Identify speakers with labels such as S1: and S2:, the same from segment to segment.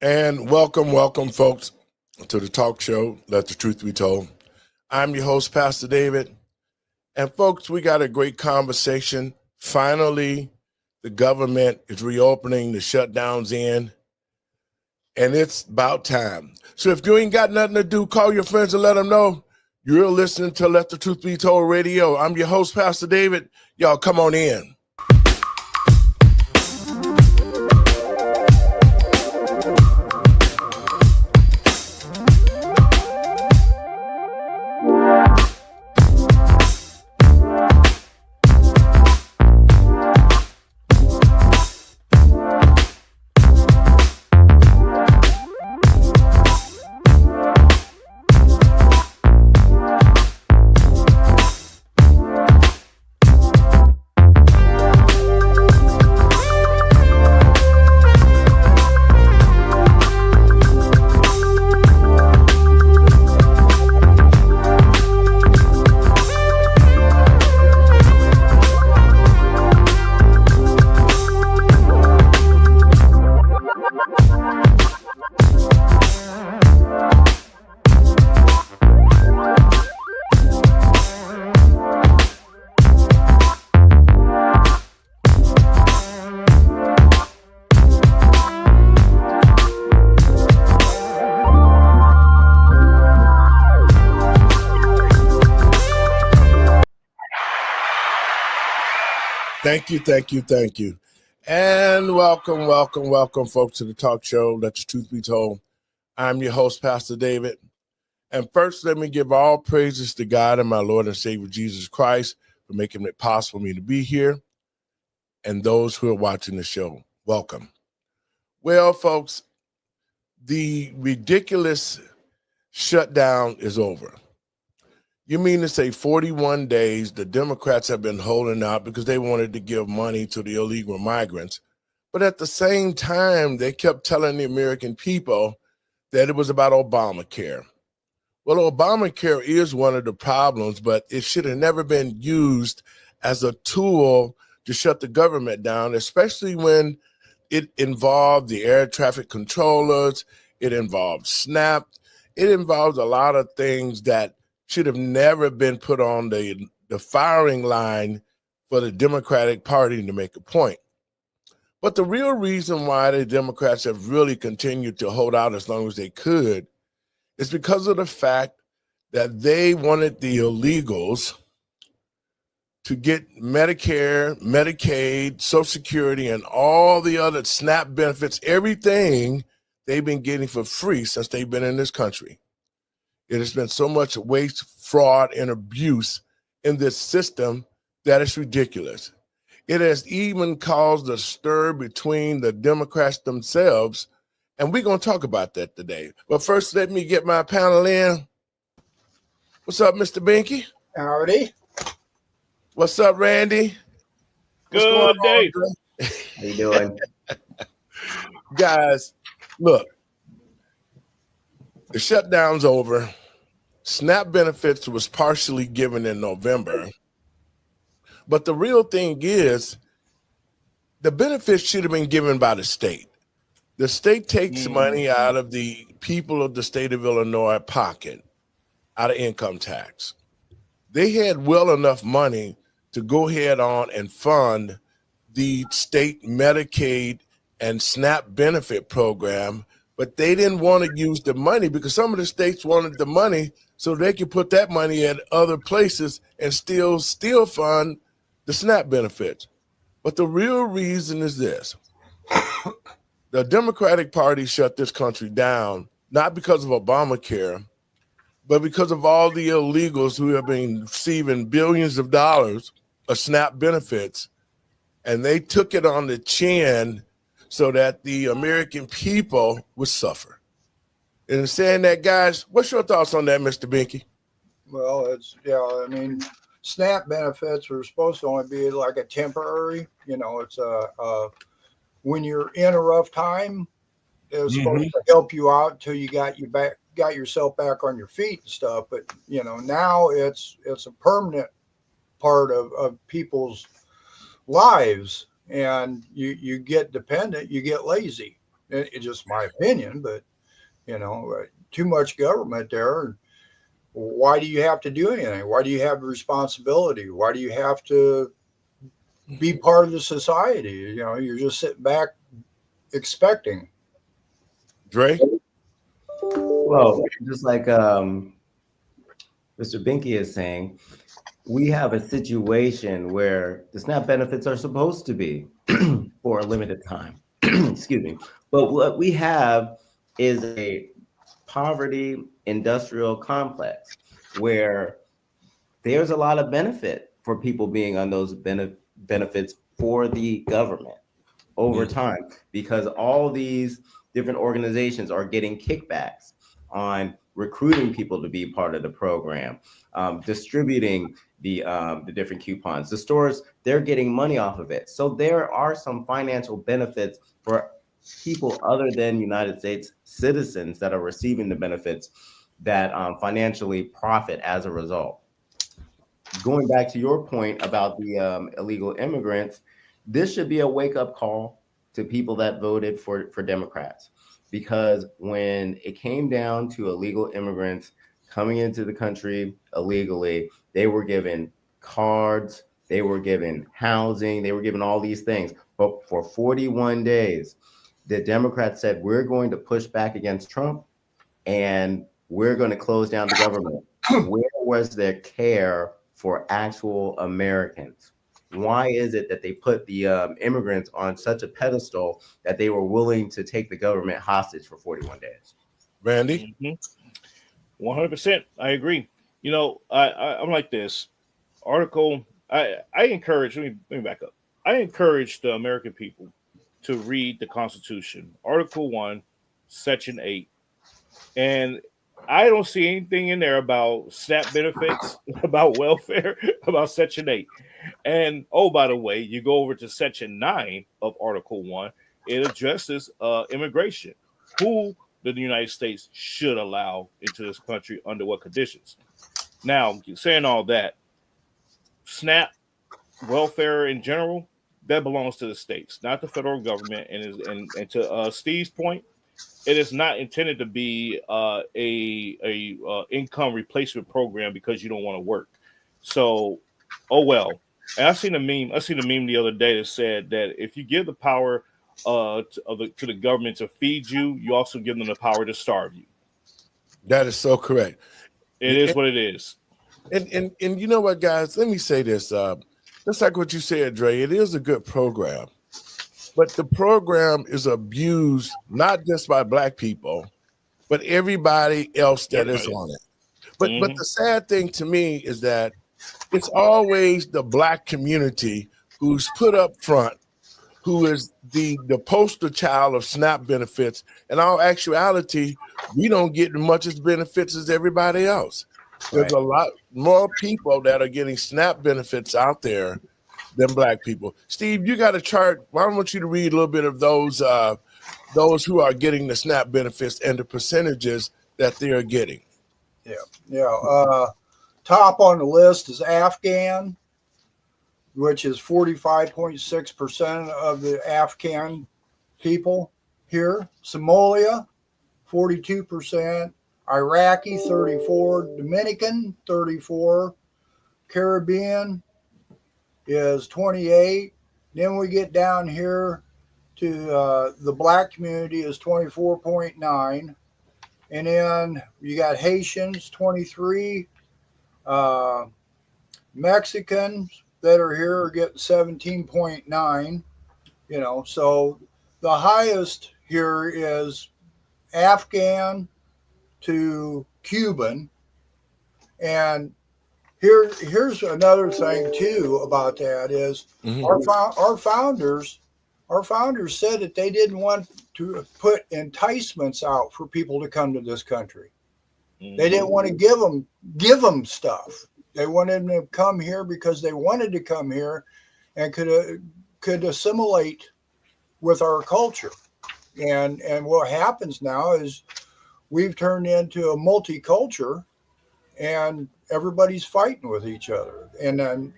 S1: And welcome, folks, to the talk show, Let the Truth Be Told. I'm your host, Pastor David. And, folks, we got a great conversation. Finally, the government is reopening, the shutdowns in, and it's about time. So if you ain't got nothing to do, call your friends and let them know you're listening to Let the Truth Be Told radio. I'm your host, Pastor David. Y'all come on in. Thank you. And welcome, folks, to the talk show, Let the Truth Be Told. I'm your host, Pastor David. And first, let me give all praises to God and my Lord and Savior, Jesus Christ, for making it possible for me to be here. And those who are watching the show, welcome. Well, folks, the ridiculous shutdown is over. You mean to say 41 days the Democrats have been holding out because they wanted to give money to the illegal migrants. But at the same time, they kept telling the American people that it was about Obamacare. Well, Obamacare is one of the problems, but it should have never been used as a tool to shut the government down, especially when it involved the air traffic controllers, it involved SNAP, it involves a lot of things that should have never been put on the firing line for the Democratic Party to make a point. But the real reason why the Democrats have really continued to hold out as long as they could is because of the fact that they wanted the illegals to get Medicare, Medicaid, Social Security, and all the other SNAP benefits, everything they've been getting for free since they've been in this country. It has been so much waste, fraud, and abuse in this system that it's ridiculous. It has even caused a stir between the Democrats themselves, and we're going to talk about that today. But first, let me get my panel in. What's up, Mr. Binky?
S2: Howdy.
S1: What's up, Randy? What's
S3: Good day.
S2: How you doing?
S1: Guys, look. The shutdown's over. SNAP benefits was partially given in November. But the real thing is the benefits should have been given by the state. The state takes money out of the people of the state of Illinois pocket, out of income tax. They had well enough money to go ahead on and fund the state Medicaid and SNAP benefit program, but they didn't want to use the money because some of the states wanted the money so they could put that money at other places and still fund the SNAP benefits. But the real reason is this. The Democratic Party shut this country down, not because of Obamacare, but because of all the illegals who have been receiving billions of dollars of SNAP benefits, and they took it on the chin so that the American people would suffer. And in saying that, guys, what's your thoughts on that, Mr. Binky?
S2: Well, SNAP benefits are supposed to only be like a temporary, it's when you're in a rough time, it's supposed to help you out till you got yourself back on your feet and stuff. But, now it's a permanent part of people's lives, and you get dependent, you get lazy. It's just my opinion, but too much government there. Why do you have to do anything? Why do you have responsibility? Why do you have to be part of the society? You're just sitting back expecting.
S1: Dre?
S3: Well, just like Mr. Binky is saying, we have a situation where the SNAP benefits are supposed to be for a limited time. Excuse me. But what we have is a poverty industrial complex where there's a lot of benefit for people being on those benefits for the government over time, because all these different organizations are getting kickbacks on recruiting people to be part of the program, distributing the different coupons. The stores, they're getting money off of it. So there are some financial benefits for people other than United States citizens that are receiving the benefits that financially profit as a result. Going back to your point about the illegal immigrants, this should be a wake-up call to people that voted for Democrats, because when it came down to illegal immigrants coming into the country illegally, they were given cards, they were given housing, they were given all these things. But for 41 days, the Democrats said, we're going to push back against Trump and we're going to close down the government. Where was their care for actual Americans? Why is it that they put the immigrants on such a pedestal that they were willing to take the government hostage for 41 days?
S1: Randy?
S4: 100%. I agree. I'm like this. Article, I encourage, let me back up. I encourage the American people to read the Constitution, Article 1, Section 8. And I don't see anything in there about SNAP benefits, about welfare, about Section 8. And, oh, by the way, you go over to Section 9 of Article 1, it addresses immigration. Who the United States should allow into this country, under what conditions. Now, saying all that, SNAP, welfare in general, that belongs to the states, not the federal government. And to Steve's point, it is not intended to be a income replacement program because you don't want to work. So, oh well. And I seen a meme the other day that said that if you give the power to the government to feed you, you also give them the power to starve you.
S1: That is so correct.
S4: It is what it is.
S1: And you know what, guys? Let me say this. Just like what you said, Dre, it is a good program. But the program is abused not just by Black people, but everybody else that is on it. But the sad thing to me is that it's always the Black community who's put up front, who is the poster child of SNAP benefits. In all actuality, we don't get as much as benefits as everybody else. There's a lot more people that are getting SNAP benefits out there than Black people. Steve, you got a chart. I want you to read a little bit of those who are getting the SNAP benefits and the percentages that they are getting.
S2: Yeah. Top on the list is Afghan, which is 45.6% of the Afghan people here. Somalia, 42%. Iraqi, 34%. Dominican, 34%. Caribbean is 28%. Then we get down here to the Black community is 24.9%. And then you got Haitians, 23%. Mexicans that are here are getting 17.9%. So the highest here is Afghan to Cuban. And here's another thing too about that is our founders said that they didn't want to put enticements out for people to come to this country. They didn't want to give them stuff. They wanted them to come here because they wanted to come here and could assimilate with our culture. And what happens now is we've turned into a multicultural, and everybody's fighting with each other. And then,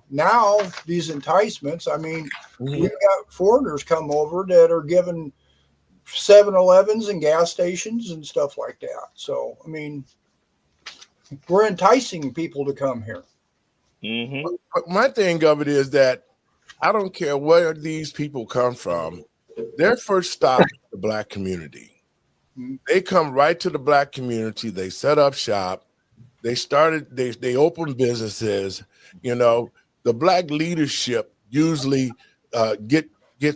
S2: now these enticements, I mean, we've got foreigners come over that are given 7-Elevens and gas stations and stuff like that. So, I mean, we're enticing people to come here.
S4: Mm-hmm.
S1: But my thing of it is that I don't care where these people come from. Their first stop is the Black community.
S2: Mm-hmm.
S1: They come right to the Black community. They set up shop. They open businesses. You know, the Black leadership usually get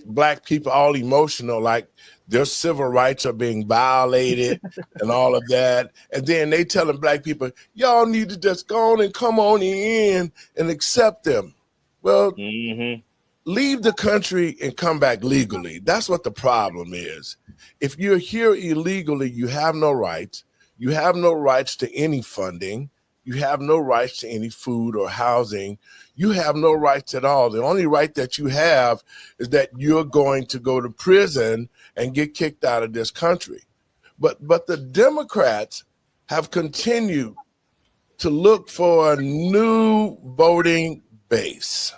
S1: Black people all emotional, like their civil rights are being violated and all of that. And then they telling Black people, y'all need to just go on and come on in and accept them. Well,
S4: Mm-hmm.
S1: leave the country and come back legally. That's what the problem is. If you're here illegally, you have no rights. You have no rights to any funding. You have no rights to any food or housing. You have no rights at all. The only right that you have is that you're going to go to prison and get kicked out of this country. But the Democrats have continued to look for a new voting base.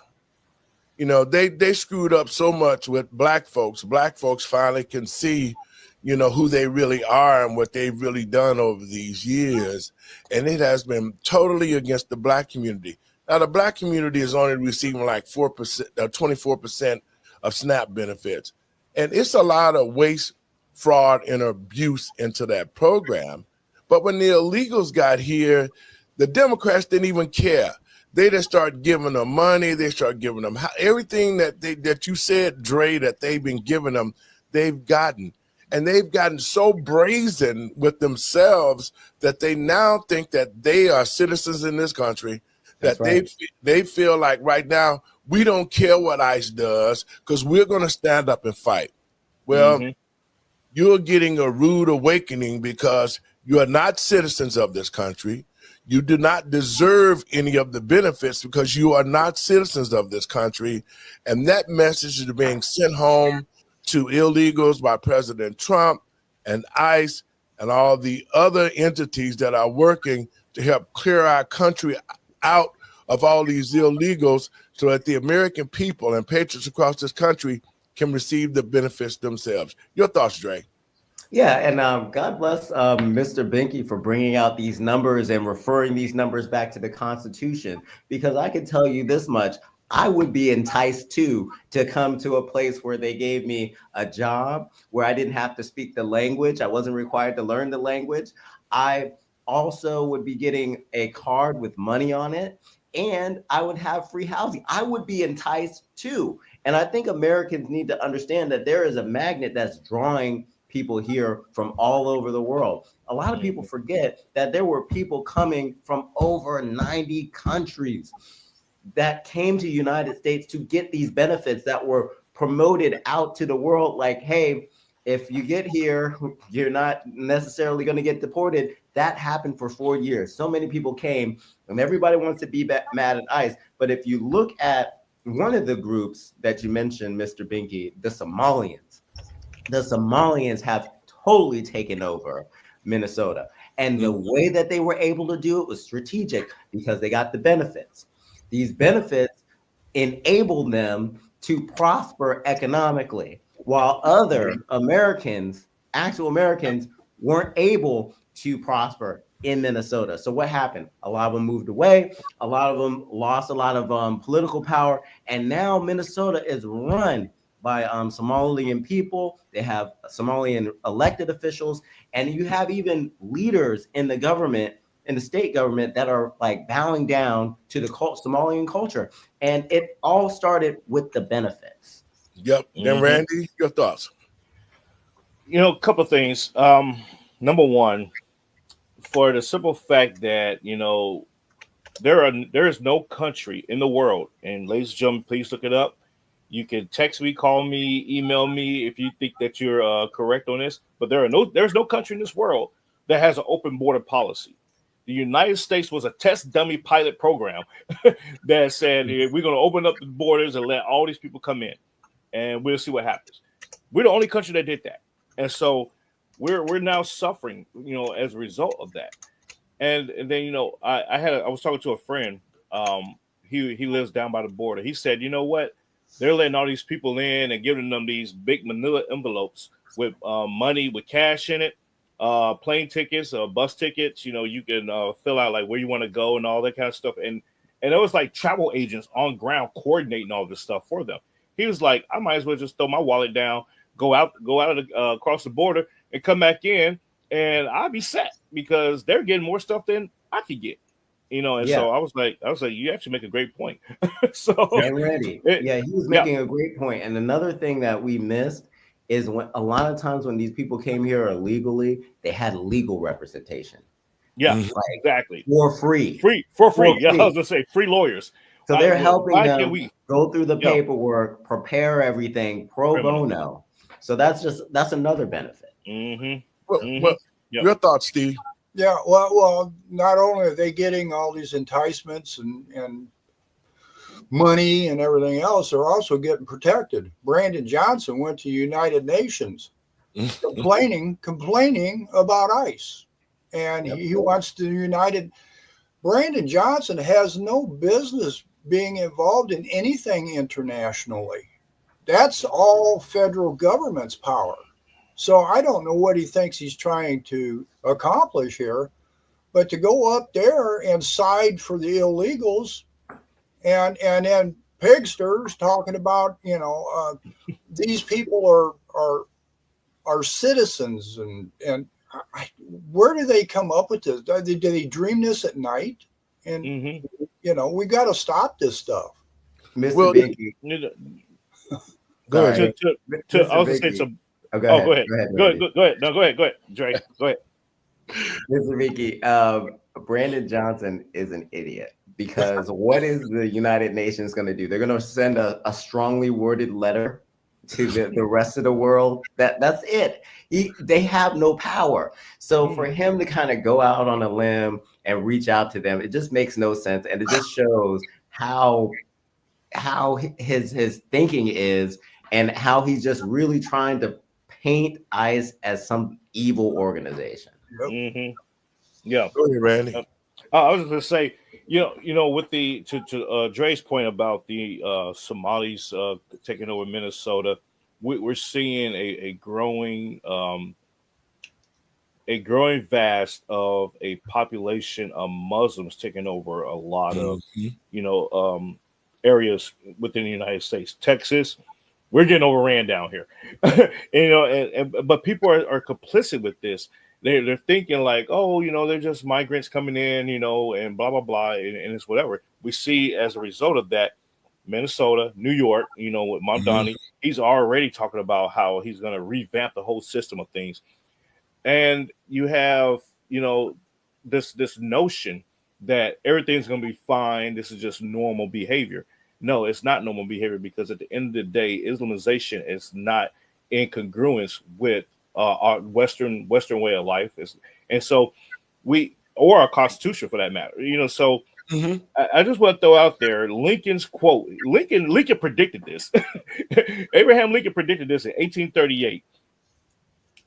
S1: You know, they screwed up so much with Black folks. Black folks finally can see, you know, who they really are and what they've really done over these years. And it has been totally against the Black community. Now, the Black community is only receiving like 4%, 24% of SNAP benefits. And it's a lot of waste, fraud, and abuse into that program. But when the illegals got here, the Democrats didn't even care. They just start giving them money. They start giving them everything that you said, Dre, that they've been giving them, they've gotten. And they've gotten so brazen with themselves that they now think that they are citizens in this country, that they feel like right now, we don't care what ICE does because we're going to stand up and fight. Well, you're getting a rude awakening because you are not citizens of this country. You do not deserve any of the benefits because you are not citizens of this country. And that message is being sent home to illegals by President Trump and ICE and all the other entities that are working to help clear our country out of all these illegals so that the American people and patriots across this country can receive the benefits themselves. Your thoughts, Dre?
S3: Yeah, and God bless Mr. Binky for bringing out these numbers and referring these numbers back to the Constitution, because I can tell you this much. I would be enticed too to come to a place where they gave me a job where I didn't have to speak the language. I wasn't required to learn the language. I also would be getting a card with money on it, and I would have free housing. I would be enticed too. And I think Americans need to understand that there is a magnet that's drawing people here from all over the world. A lot of people forget that there were people coming from over 90 countries that came to the United States to get these benefits that were promoted out to the world. Like, hey, if you get here, you're not necessarily going to get deported. That happened for 4 years. So many people came, and everybody wants to be mad at ICE. But if you look at one of the groups that you mentioned, Mr. Binky, the Somalians have totally taken over Minnesota. And the way that they were able to do it was strategic because they got the benefits. These benefits enabled them to prosper economically, while other Americans, actual Americans, weren't able to prosper in Minnesota. So what happened? A lot of them moved away. A lot of them lost a lot of political power. And now Minnesota is run by Somalian people. They have Somalian elected officials, and you have even leaders in the government, in the state government, that are like bowing down to the Somalian culture. And it all started with the benefits.
S1: Yep. Then Randy, your thoughts?
S4: You know, a couple of things. Number one, for the simple fact that, you know, there is no country in the world, and ladies and gentlemen, please look it up. You can text me, call me, email me if you think that you're correct on this. But there's no country in this world that has an open border policy. The United States was a test dummy pilot program that said we're going to open up the borders and let all these people come in, and we'll see what happens. We're the only country that did that, and so we're now suffering, you know, as a result of that. And then, you know, I was talking to a friend. He lives down by the border. He said, you know what? They're letting all these people in and giving them these big manila envelopes with money with cash in it, plane tickets, bus tickets. You can fill out like where you want to go and all that kind of stuff. And it was like travel agents on ground coordinating all this stuff for them. He was like, I might as well just throw my wallet down, go out of the, across the border, and come back in, and I'll be set because they're getting more stuff than I could get. And so I was like, you actually make a great point. So
S3: ready. He was making a great point. And another thing that we missed is when a lot of times when these people came here illegally, they had legal representation.
S4: Yeah, exactly.
S3: For free.
S4: For free. Yeah, I was gonna say free lawyers.
S3: So they're helping them go through the paperwork, prepare everything pro bono. So that's another benefit.
S1: Well, your thoughts, Steve?
S2: Yeah, well, not only are they getting all these enticements and money and everything else, they're also getting protected. Brandon Johnson went to United Nations complaining about ICE. And he wants to United. Brandon Johnson has no business being involved in anything internationally. That's all federal government's power. So I don't know what he thinks he's trying to accomplish here, but to go up there and side for the illegals and then pigsters talking about, these people are citizens and where do they come up with this? Do they dream this at night? And we got to stop this stuff.
S3: Mr. Binky.
S1: Go ahead.
S4: I was going to say go ahead. Go ahead. No, go ahead, Dre. Go ahead.
S3: Mr. Binky, Brandon Johnson is an idiot because what is the United Nations going to do? They're going to send a strongly worded letter to the rest of the world. That's it. They have no power. So for him to kind of go out on a limb and reach out to them, it just makes no sense. And it just shows how his thinking is and how he's just really trying to paint ICE as some evil organization.
S4: Yeah.
S1: Go ahead, Randy.
S4: I was going to say, with the to Dre's point about the Somalis taking over Minnesota, we're seeing a growing vast of a population of Muslims taking over a lot of areas within the United States. Texas, we're getting overran down here, but people are complicit with this. They're thinking like, they're just migrants coming in, and blah, blah, blah. And it's whatever. We see as a result of that, Minnesota, New York, with Mamdani, he's already talking about how he's going to revamp the whole system of things. And you have, this notion that everything's going to be fine. This is just normal behavior. No, it's not normal behavior because at the end of the day, Islamization is not in congruence with our Western way of life, and so or our Constitution for that matter. So I just want to throw out there Lincoln's quote. Lincoln predicted this. Abraham Lincoln predicted this in 1838.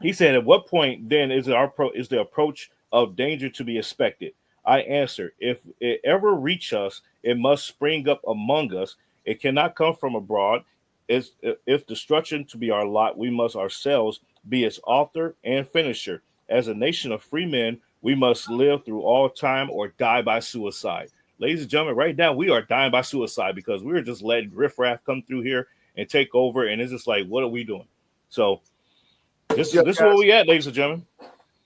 S4: He said, "At what point then is the approach of danger to be expected? I answer, if it ever reach us, it must spring up among us. It cannot come from abroad. If destruction to be our lot, we must ourselves be its author and finisher. As a nation of free men, we must live through all time or die by suicide." Ladies and gentlemen, right now we are dying by suicide because we're just letting riffraff come through here and take over, and it's just like, what are we doing? So this is where we at, ladies and gentlemen.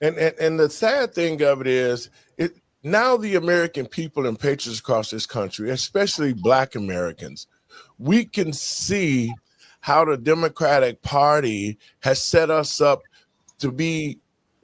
S1: And the sad thing of it is, now the American people and patriots across this country, especially Black Americans, we can see how the Democratic Party has set us up to be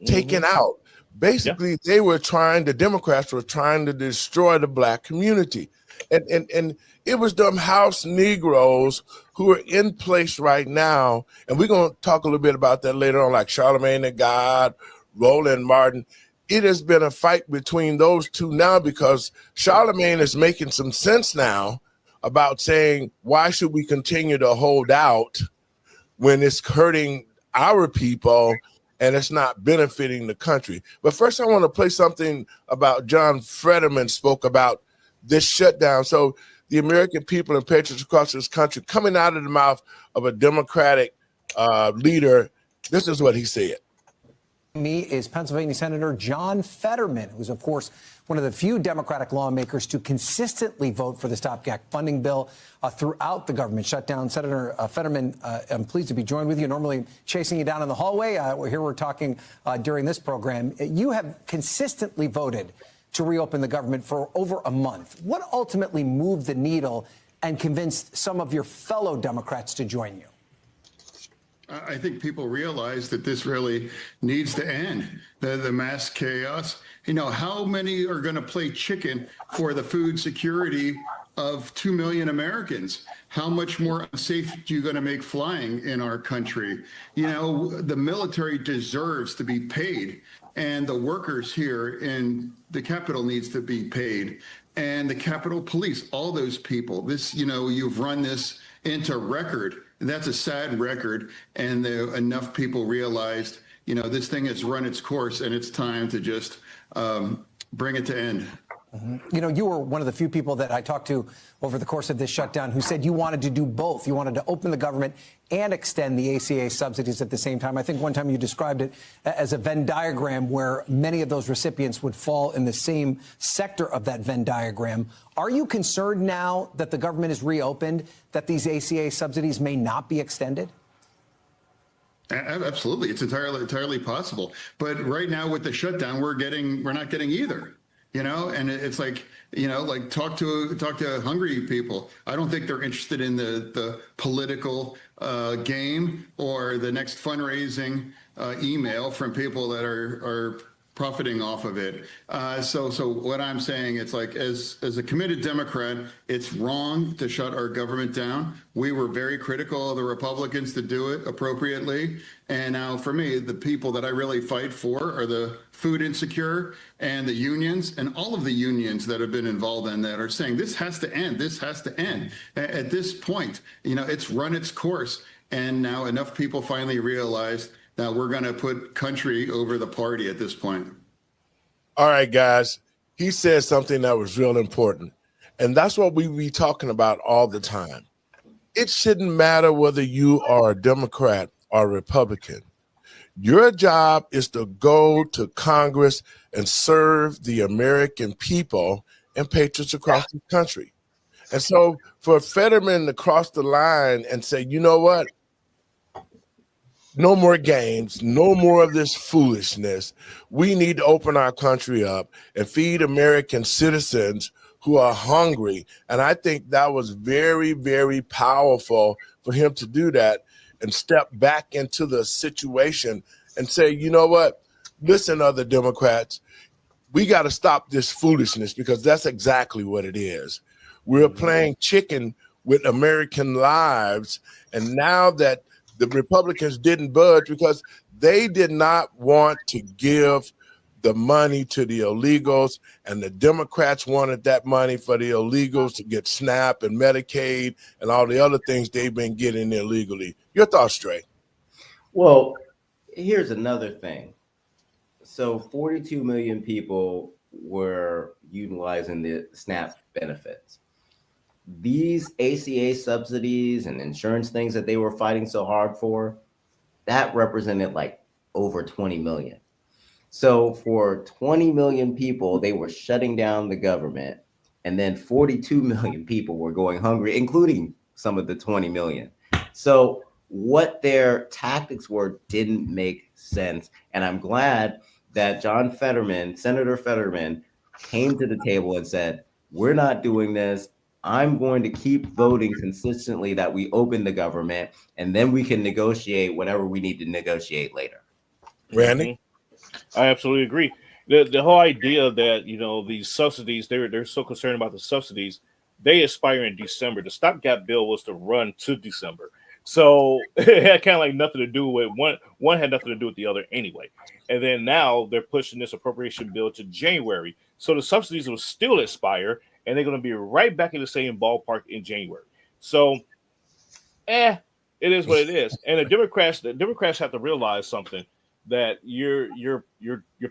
S1: taken out. Basically, the Democrats were trying to destroy the Black community. And it was them House Negroes who are in place right now. And we're going to talk a little bit about that later on, like Charlemagne the God, Roland Martin. It has been a fight between those two now because Charlemagne is making some sense now about saying, why should we continue to hold out when it's hurting our people and it's not benefiting the country? But first, I want to play something about John Fetterman spoke about this shutdown. So the American people and patriots across this country coming out of the mouth of a Democratic leader This is what he said.
S5: Me is Pennsylvania Senator John Fetterman, who's, of course, one of the few Democratic lawmakers to consistently vote for the stopgap funding bill throughout the government shutdown. Senator Fetterman, I'm pleased to be joined with you. Normally chasing you down in the hallway. We're talking during this program. You have consistently voted to reopen the government for over a month. What ultimately moved the needle and convinced some of your fellow Democrats to join you?
S6: I think people realize that this really needs to end, the mass chaos. You know, how many are going to play chicken for the food security of 2 million Americans? How much more unsafe are you going to make flying in our country? You know, the military deserves to be paid, and the workers here in the Capitol needs to be paid, and the Capitol Police, all those people. This, you know, you've run this into record. That's a sad record, and enough people realized, you know, this thing has run its course, and it's time to just bring it to end.
S5: Mm-hmm. You know, you were one of the few people that I talked to over the course of this shutdown who said you wanted to do both. You wanted to open the government and extend the ACA subsidies at the same time. I think one time you described it as a Venn diagram where many of those recipients would fall in the same sector of that Venn diagram. Are you concerned now that the government is reopened that these ACA subsidies may not be extended?
S6: Absolutely. It's entirely possible. But right now with the shutdown, we're not getting either. You know, and it's like, you know, like talk to hungry people. I don't think they're interested in the political game or the next fundraising email from people that are profiting off of it. So what I'm saying, it's like, as a committed Democrat, it's wrong to shut our government down. We were very critical of the Republicans to do it appropriately. And now for me, the people that I really fight for are the food insecure and the unions, and all of the unions that have been involved in that are saying this has to end. This has to end. At this point, you know, it's run its course. And now enough people finally realize that we're going to put country over the party at this point.
S1: All right, guys. He said something that was real important. And that's what we be talking about all the time. It shouldn't matter whether you are a Democrat or Republican. Your job is to go to Congress and serve the American people and patriots across the country. And so for Fetterman to cross the line and say, you know what? No more games, no more of this foolishness. We need to open our country up and feed American citizens who are hungry. And I think that was very, very powerful for him to do that and step back into the situation and say, you know what? Listen, other Democrats, we got to stop this foolishness, because that's exactly what it is. We're playing chicken with American lives. And now that the Republicans didn't budge because they did not want to give the money to the illegals, and the Democrats wanted that money for the illegals to get SNAP and Medicaid and all the other things they've been getting illegally. Your thoughts, Trey?
S3: Well, here's another thing. So 42 million people were utilizing the SNAP benefits. These ACA subsidies and insurance things that they were fighting so hard for, that represented like over 20 million. So for 20 million people, they were shutting down the government, and then 42 million people were going hungry, including some of the 20 million. So what their tactics were didn't make sense. And I'm glad that John Fetterman, Senator Fetterman, came to the table and said, we're not doing this. I'm going to keep voting consistently that we open the government, and then we can negotiate whatever we need to negotiate later.
S1: Randy?
S4: I absolutely agree. The whole idea that, you know, these subsidies, they're so concerned about the subsidies, they expire in December. The stopgap bill was to run to December. So it had kind of like nothing to do with one had nothing to do with the other anyway. And then now they're pushing this appropriation bill to January. So the subsidies will still expire, and they're going to be right back in the same ballpark in January. So, it is what it is. And the Democrats have to realize something, that you're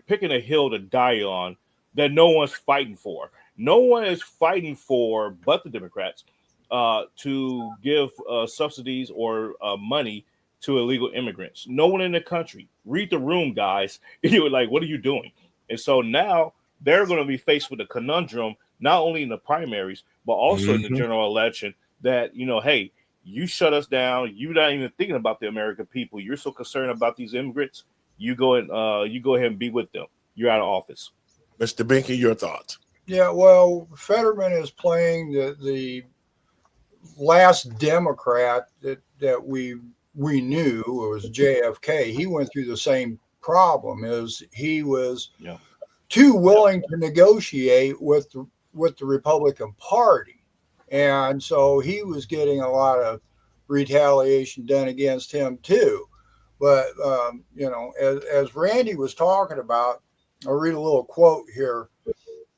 S4: picking a hill to die on that no one's fighting for. No one is fighting for but the Democrats to give subsidies or money to illegal immigrants. No one in the country. Read the room, guys. You were like, what are you doing? And so now they're going to be faced with a conundrum, not only in the primaries, but also in the general election that, hey, you shut us down. You're not even thinking about the American people. You're so concerned about these immigrants. You go ahead and be with them. You're out of office.
S1: Mr. Binky, your thoughts?
S2: Yeah, well, Fetterman is playing the last Democrat that we knew. It was JFK. He went through the same problem. Is he was too willing to negotiate with the Republican Party, and so he was getting a lot of retaliation done against him too. But as Randy was talking about, I'll read a little quote here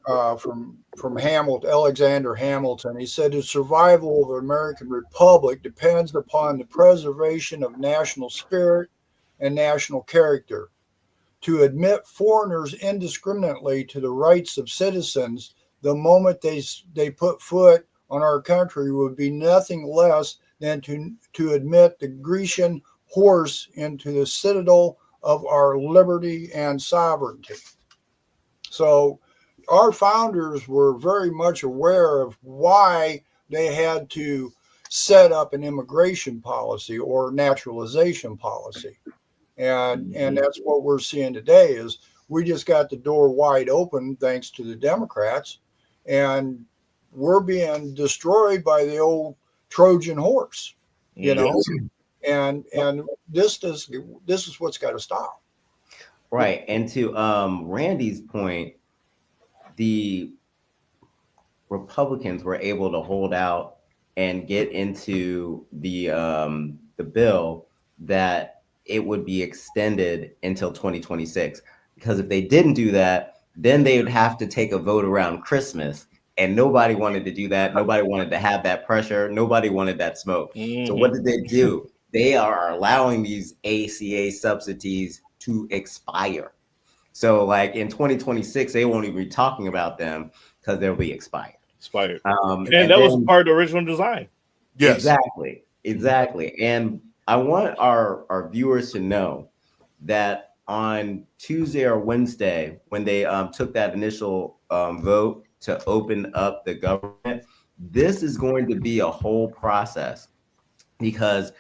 S2: from Hamilton, Alexander Hamilton. He said, "The survival of the American Republic depends upon the preservation of national spirit and national character. To admit foreigners indiscriminately to the rights of citizens the moment they put foot on our country would be nothing less than to admit the Grecian horse into the citadel of our liberty and sovereignty." So our founders were very much aware of why they had to set up an immigration policy or naturalization policy. And that's what we're seeing today is we just got the door wide open thanks to the Democrats, and we're being destroyed by the old Trojan horse, and this is what's got to stop.
S3: Right. And to Randy's point, the Republicans were able to hold out and get into the bill that it would be extended until 2026. Because if they didn't do that, then they would have to take a vote around Christmas. And nobody wanted to do that. Nobody wanted to have that pressure. Nobody wanted that smoke. So what did they do? They are allowing these ACA subsidies to expire. So like in 2026, they won't even be talking about them because they'll be expired.
S4: And that was part of the original design.
S1: Yes.
S3: Exactly. And I want our viewers to know that on Tuesday or Wednesday, when they took that initial vote to open up the government, this is going to be a whole process because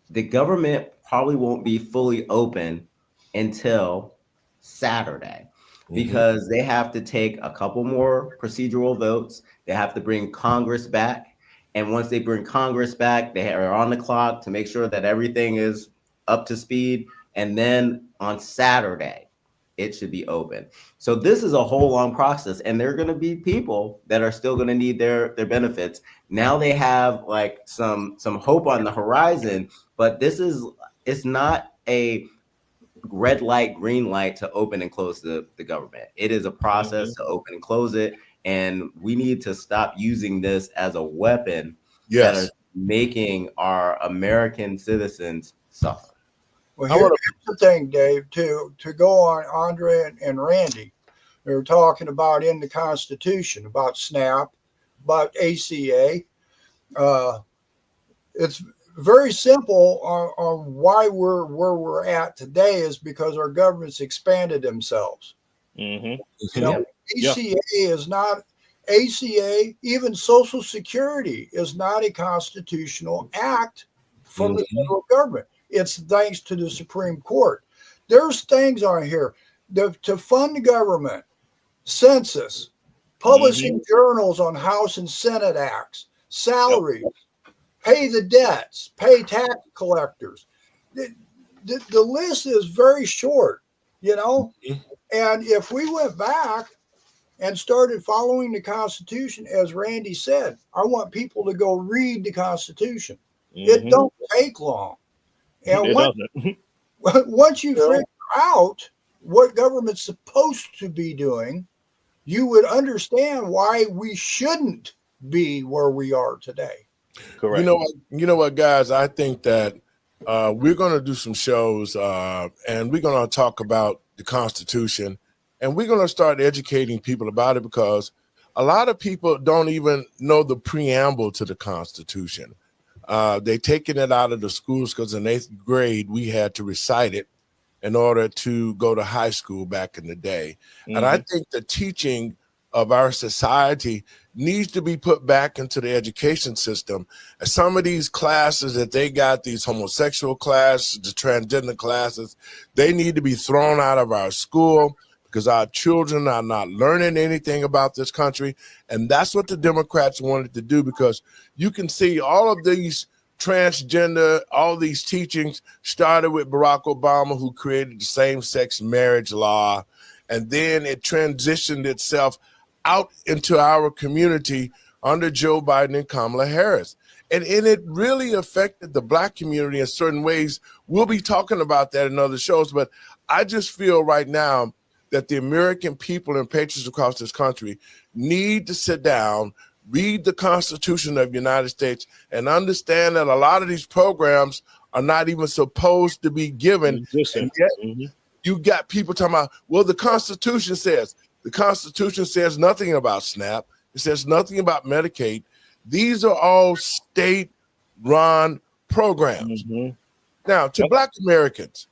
S3: the government probably won't be fully open until Saturday because they have to take a couple more procedural votes. They have to bring Congress back. And once they bring Congress back, they are on the clock to make sure that everything is up to speed. And then on Saturday, it should be open. So this is a whole long process. And there are going to be people that are still going to need their benefits. Now they have like some hope on the horizon, but it's not a red light, green light to open and close the government. It is a process to open and close it. And we need to stop using this as a weapon that is making our American citizens suffer.
S2: Well, here's the thing, Dave, to go on Andre and Randy. They were talking about in the Constitution, about SNAP, about ACA. It's very simple on why we're where we're at today is because our government's expanded themselves. ACA is not ACA, even Social Security is not a constitutional act from the federal government. It's thanks to the Supreme Court. There's things on here to fund the government, census, publishing journals on House and Senate acts, salaries, pay the debts, pay tax collectors. The list is very short, and if we went back and started following the Constitution, as Randy said, I want people to go read the Constitution. It don't take long. And once you figure out what government's supposed to be doing, you would understand why we shouldn't be where we are today.
S4: Correct.
S1: You know what, guys? I think that we're going to do some shows and we're going to talk about the Constitution, and we're going to start educating people about it because a lot of people don't even know the preamble to the Constitution. They taken it out of the schools because in 8th grade, we had to recite it in order to go to high school back in the day. And I think the teaching of our society needs to be put back into the education system. And some of these classes that they got, these homosexual classes, the transgender classes, they need to be thrown out of our school because our children are not learning anything about this country. And that's what the Democrats wanted to do, because you can see all of these transgender, all these teachings started with Barack Obama, who created the same-sex marriage law, and then it transitioned itself out into our community under Joe Biden and Kamala Harris. And it really affected the Black community in certain ways. We'll be talking about that in other shows, but I just feel right now that the American people and patriots across this country need to sit down, read the Constitution of the United States, and understand that a lot of these programs are not even supposed to be given. And yet you got people talking about, well, the Constitution says. The Constitution says nothing about SNAP. It says nothing about Medicaid. These are all state-run programs. Now, to Black Americans,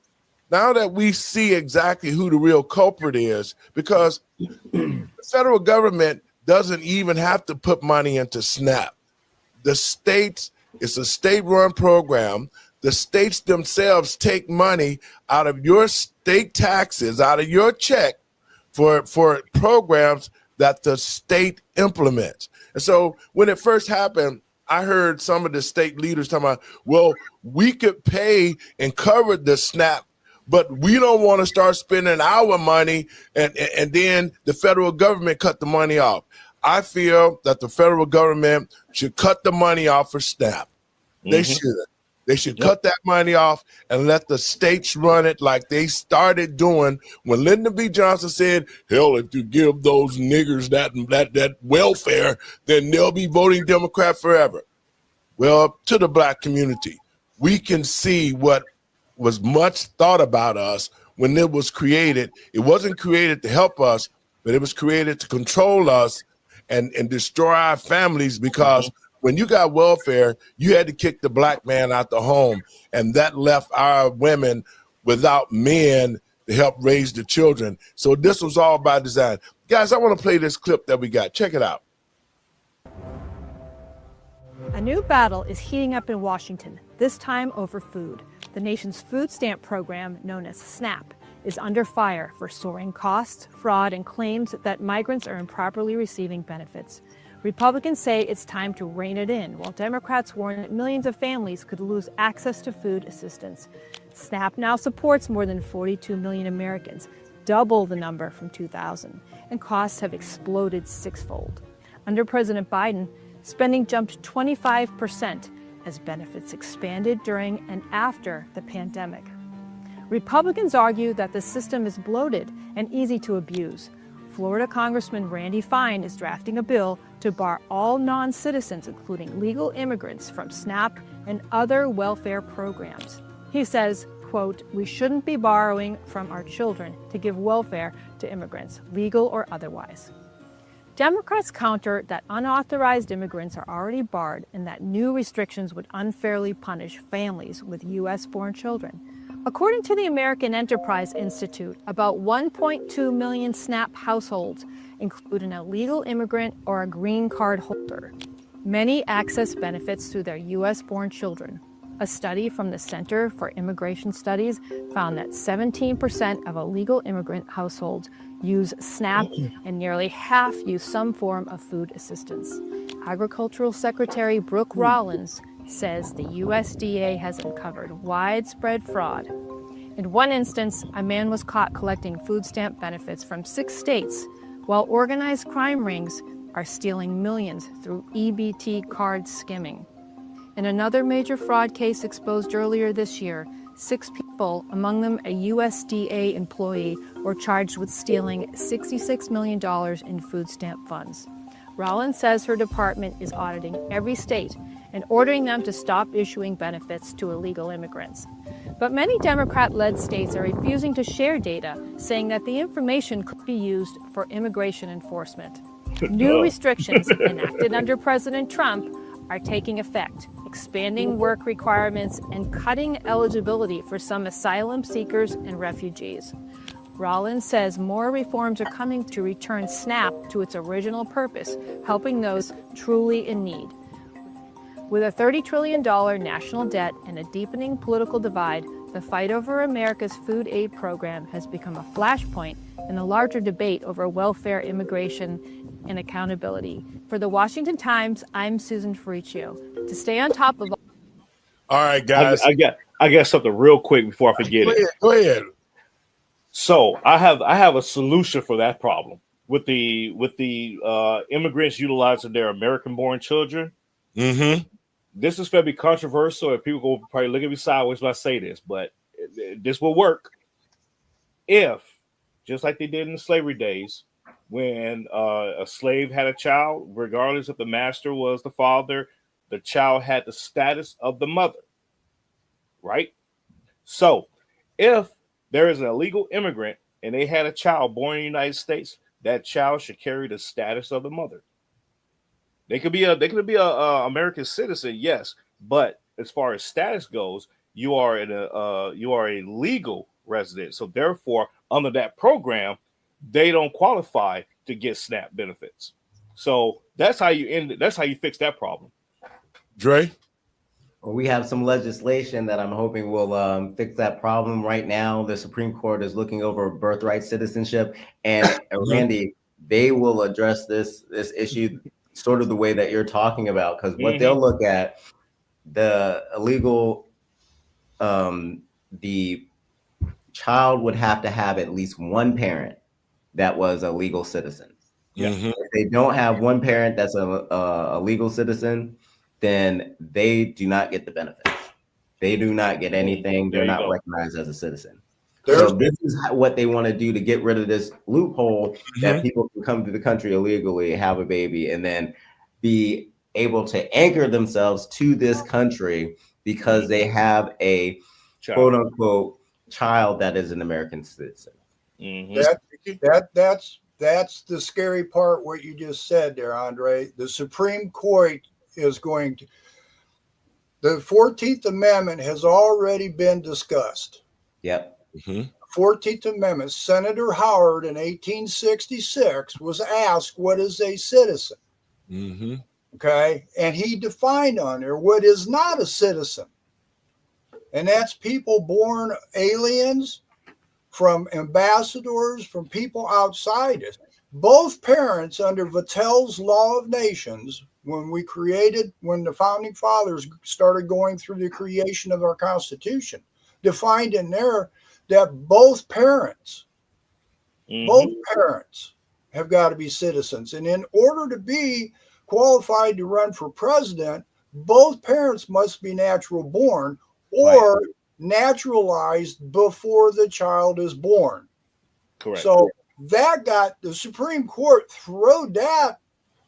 S1: now that we see exactly who the real culprit is, because the federal government doesn't even have to put money into SNAP. The states, it's a state-run program. The states themselves take money out of your state taxes, out of your check for programs that the state implements. And so when it first happened, I heard some of the state leaders talking about, well, we could pay and cover the SNAP, but we don't want to start spending our money and then the federal government cut the money off. I feel that the federal government should cut the money off for SNAP. They should. They should cut that money off and let the states run it like they started doing when Lyndon B. Johnson said, hell, if you give those niggers that welfare, then they'll be voting Democrat forever. Well, to the Black community, we can see what was much thought about us when it was created. It wasn't created to help us, but it was created to control us and destroy our families, because when you got welfare, you had to kick the Black man out the home, and that left our women without men to help raise the children. So this was all by design. Guys, I want to play this clip that we got. Check it out.
S7: A new battle is heating up in Washington, this time over food. The nation's food stamp program, known as SNAP, is under fire for soaring costs, fraud, and claims that migrants are improperly receiving benefits. Republicans say it's time to rein it in, while Democrats warn that millions of families could lose access to food assistance. SNAP now supports more than 42 million Americans, double the number from 2000, and costs have exploded sixfold. Under President Biden, spending jumped 25% as benefits expanded during and after the pandemic. Republicans argue that the system is bloated and easy to abuse. Florida Congressman Randy Fine is drafting a bill to bar all non-citizens, including legal immigrants, from SNAP and other welfare programs. He says, quote, "We shouldn't be borrowing from our children to give welfare to immigrants, legal or otherwise." Democrats counter that unauthorized immigrants are already barred and that new restrictions would unfairly punish families with U.S.-born children. According to the American Enterprise Institute, about 1.2 million SNAP households include an illegal immigrant or a green card holder. Many access benefits through their U.S.-born children. A study from the Center for Immigration Studies found that 17% of illegal immigrant households use SNAP and nearly half use some form of food assistance. Agricultural Secretary Brooke Rollins says the USDA has uncovered widespread fraud. In one instance, a man was caught collecting food stamp benefits from 6 states, while organized crime rings are stealing millions through EBT card skimming. In another major fraud case exposed earlier this year, 6 people, among them a USDA employee, were charged with stealing $66 million in food stamp funds. Rollins says her department is auditing every state and ordering them to stop issuing benefits to illegal immigrants. But many Democrat-led states are refusing to share data, saying that the information could be used for immigration enforcement. New restrictions enacted under President Trump are taking effect, expanding work requirements, and cutting eligibility for some asylum seekers and refugees. ROLAND says more reforms are coming to return SNAP to its original purpose, helping those truly in need. With a $30 trillion national debt and a deepening political divide, the fight over America's food aid program has become a flashpoint in the larger debate over welfare, immigration, and accountability. For the Washington Times, I'm Susan Ferriccio. To stay on top of
S1: All right, guys.
S4: I got something real quick before I forget it.
S1: Go ahead.
S4: So I have a solution for that problem with the immigrants utilizing their American-born children.
S1: Mm-hmm.
S4: This is going to be controversial, and people will probably look at me sideways when I say this, but this will work if, just like they did in the slavery days, when a slave had a child, regardless if the master was the father, the child had the status of the mother, right? So if there is an illegal immigrant and they had a child born in the United States, that child should carry the status of the mother. They could be a American citizen, yes, but as far as status goes, you are a legal resident. So therefore, under that program, they don't qualify to get SNAP benefits. So that's how you fix that problem.
S1: Dre?
S3: Well, we have some legislation that I'm hoping will fix that problem. Right now, the Supreme Court is looking over birthright citizenship, and Randy, they will address this issue sort of the way that you're talking about, because what they'll look at, the illegal, the child would have to have at least one parent that was a legal citizen.
S1: Mm-hmm.
S3: If they don't have one parent that's a legal citizen, then they do not get the benefits. They do not get anything. They're not recognized as a citizen. So this is what they want to do to get rid of this loophole that people can come to the country illegally, have a baby, and then be able to anchor themselves to this country because they have a quote unquote child that is an American citizen.
S2: That's the scary part, what you just said there, Andre. The Supreme Court is going to, the 14th Amendment has already been discussed.
S3: Yep.
S2: 14th Amendment, Senator Howard in 1866 was asked, what is a citizen? Okay. And he defined on there what is not a citizen. And that's people born aliens, from ambassadors, from people outside it. Both parents under Vattel's Law of Nations, when the founding fathers started going through the creation of our Constitution, defined in there that both parents have got to be citizens. And in order to be qualified to run for president, both parents must be natural born or naturalized before the child is born.
S4: Correct.
S2: So that got the Supreme Court threw that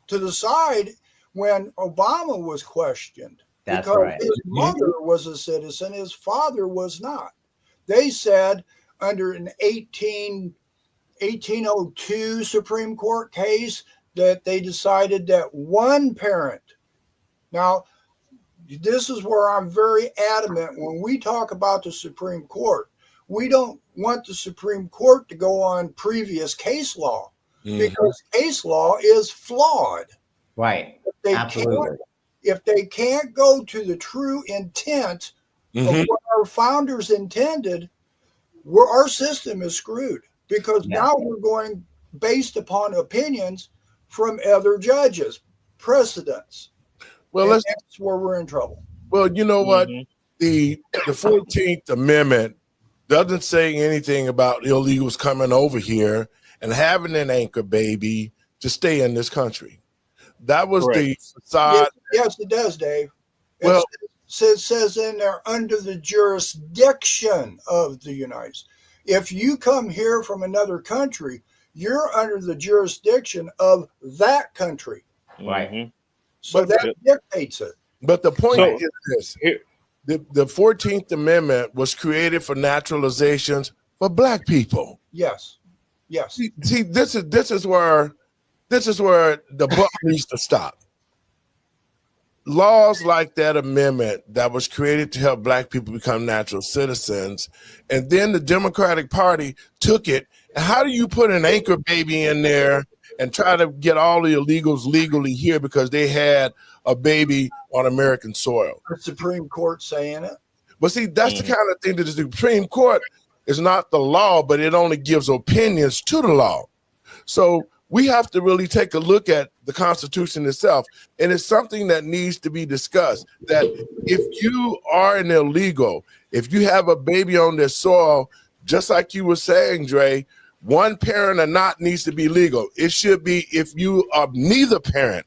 S2: to the side when Obama was questioned.
S3: That's
S2: because
S3: right.
S2: His mother was a citizen, his father was not. They said under an 1802 Supreme Court case that they decided that one parent. Now, this is where I'm very adamant when we talk about the Supreme Court. We don't want the Supreme Court to go on previous case law because case law is flawed.
S3: Right. Absolutely.
S2: If they can't go to the true intent of what our founders intended, our system is screwed because now we're going based upon opinions from other judges, precedents. Well, that's where we're in trouble.
S1: Well, you know what? The 14th Amendment doesn't say anything about illegals coming over here and having an anchor baby to stay in this country. That was the facade.
S2: Yes, it does, Dave.
S1: Well,
S2: it says in there under the jurisdiction of the United States. If you come here from another country, you're under the jurisdiction of that country.
S3: Right.
S2: So that dictates it.
S1: But the point is this. The 14th Amendment was created for naturalizations for Black people.
S2: Yes.
S1: See, this is where the buck needs to stop. laws like that amendment that was created to help black people become natural citizens, and then the Democratic Party took it. And how do you put an anchor baby in there and try to get all the illegals legally here because they had a baby on American soil?
S2: The Supreme Court saying it.
S1: But see, that's the kind of thing that the Supreme Court is not the law, but it only gives opinions to the law. So we have to really take a look at the Constitution itself. And it's something that needs to be discussed, that if you are an illegal, if you have a baby on their soil, just like you were saying, Dre, one parent or not needs to be legal. It should be if you are neither parent.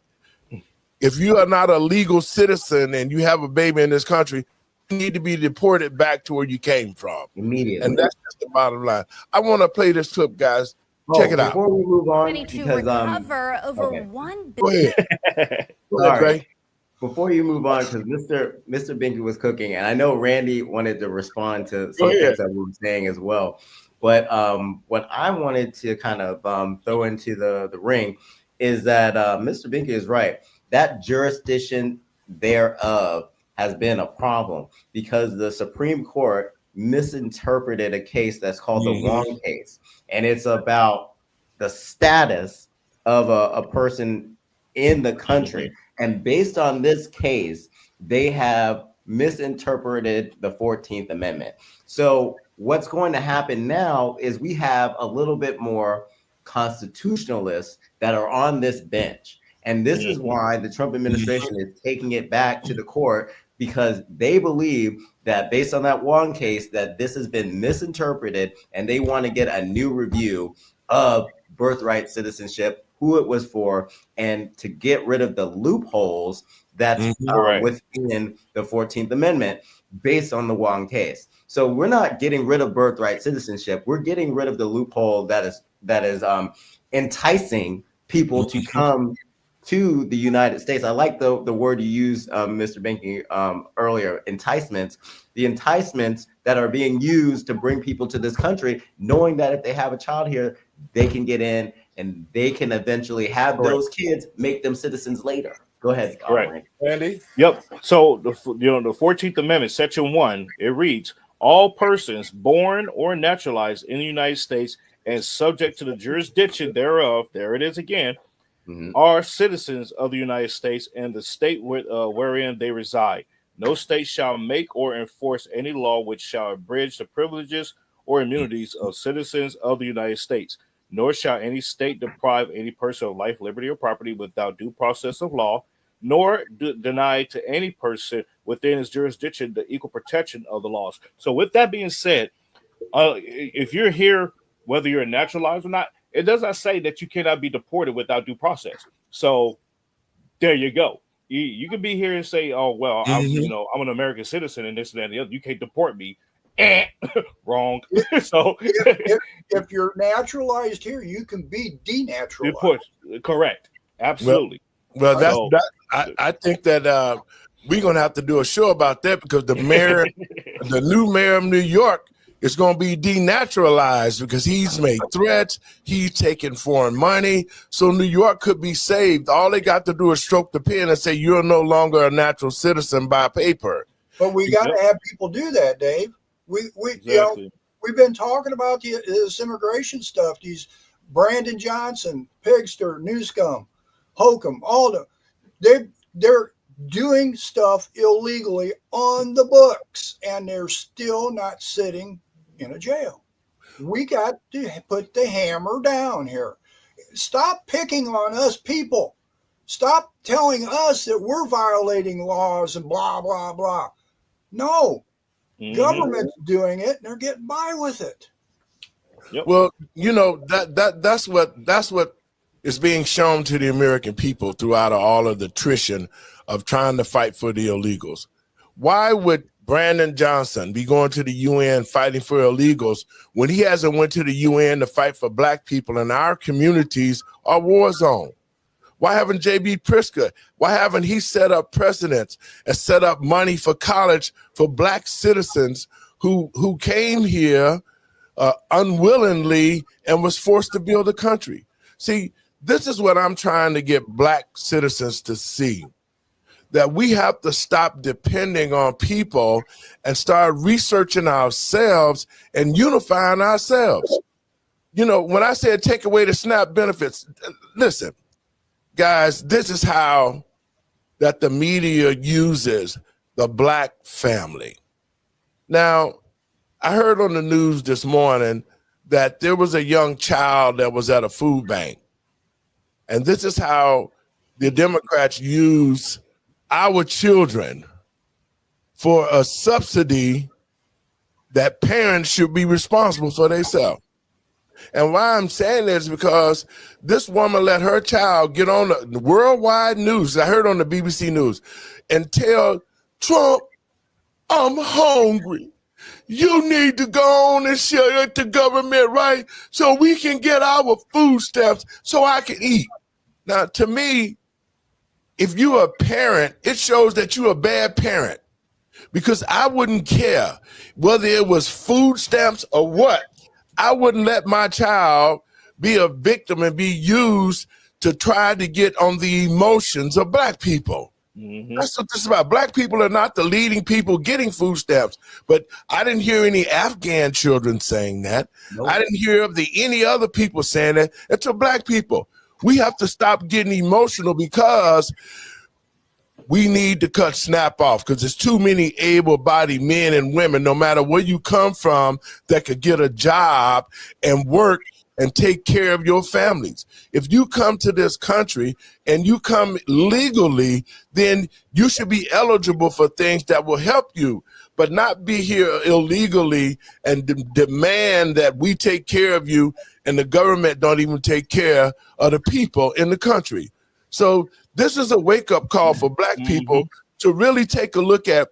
S1: If you are not a legal citizen and you have a baby in this country, you need to be deported back to where you came from.
S3: Immediately.
S1: And that's just the bottom line. I want to play this clip, guys. Check it out.
S3: Before we move on,
S8: Ready to
S3: because
S8: recover over
S3: okay.
S8: $1
S1: Go
S8: billion.
S1: ahead.
S3: Sorry. Before you move on, because Mr. Binky was cooking, and I know Randy wanted to respond to some things that we were saying as well. But what I wanted to kind of throw into the ring is that Mr. Binky is right. That jurisdiction thereof has been a problem because the Supreme Court misinterpreted a case that's called the wrong case. And it's about the status of a person in the country. And based on this case, they have misinterpreted the 14th Amendment. So what's going to happen now is we have a little bit more constitutionalists that are on this bench. And this is why the Trump administration is taking it back to the court, because they believe that based on that one case, that this has been misinterpreted and they want to get a new review of birthright citizenship, who it was for, and to get rid of the loopholes that's within the 14th Amendment based on the Wong case. So we're not getting rid of birthright citizenship. We're getting rid of the loophole that is enticing people to come to the United States. I like the word you used, Mr. Binky, earlier, enticements. The enticements that are being used to bring people to this country, knowing that if they have a child here, they can get in and they can eventually have those kids, make them citizens later. Go ahead.
S4: Correct.
S1: Andy?
S4: Yep. So the 14th Amendment, Section 1, it reads, all persons born or naturalized in the United States and subject to the jurisdiction thereof, there it is again, are citizens of the United States and the state wherein they reside. No state shall make or enforce any law which shall abridge the privileges or immunities of citizens of the United States, nor shall any state deprive any person of life, liberty, or property without due process of law, nor deny to any person within its jurisdiction the equal protection of the laws. So with that being said, if you're here, whether you're naturalized or not, it does not say that you cannot be deported without due process. So there you go. You can be here and say, "Oh well, I'm an American citizen and this and that and the other. You can't deport me." Wrong. So
S2: if you're naturalized here, you can be denaturalized.
S4: Correct. Absolutely.
S1: Well, I think that we're gonna have to do a show about that, because the mayor, the new mayor of New York, is going to be denaturalized because he's made threats. He's taken foreign money. So New York could be saved. All they got to do is stroke the pen and say, you're no longer a natural citizen by paper.
S2: But we got to have people do that, Dave. We've been talking about this immigration stuff. These Brandon Johnson, Pigster, Newscomb, Holcomb, they're doing stuff illegally on the books, and they're still not sitting in a jail. We got to put the hammer down here. Stop picking on us people. Stop telling us that we're violating laws and blah, blah, blah. No, government's doing it and they're getting by with it.
S4: Yep.
S1: Well, that's what is being shown to the American people throughout all of the attrition of trying to fight for the illegals. Why would Brandon Johnson be going to the UN fighting for illegals when he hasn't went to the UN to fight for black people, and our communities are war zone? Why haven't J.B. Pritzker, why haven't he set up precedents and set up money for college for black citizens who came here unwillingly and was forced to build a country? See, this is what I'm trying to get black citizens to see. that we have to stop depending on people and start researching ourselves and unifying ourselves. You know, when I said take away the SNAP benefits, listen, guys, this is how that the media uses the Black family. Now, I heard on the news this morning that there was a young child that was at a food bank. And this is how the Democrats use our children for a subsidy that parents should be responsible for themselves. And why I'm saying this is because this woman let her child get on the worldwide news, I heard on the BBC News, and tell Trump, I'm hungry. You need to go on and share it to government, right? So we can get our food stamps so I can eat. Now, to me, if you're a parent, it shows that you're a bad parent, because I wouldn't care whether it was food stamps or what. I wouldn't let my child be a victim and be used to try to get on the emotions of Black people. Mm-hmm. That's what this is about. Black people are not the leading people getting food stamps, but I didn't hear any Afghan children saying that. Nope. I didn't hear of any other people saying that. It's to Black people. We have to stop getting emotional because we need to cut SNAP off, because there's too many able-bodied men and women, no matter where you come from, that could get a job and work and take care of your families. If you come to this country and you come legally, then you should be eligible for things that will help you, but not be here illegally and demand that we take care of you, and the government don't even take care of the people in the country. So this is a wake-up call for Black people to really take a look at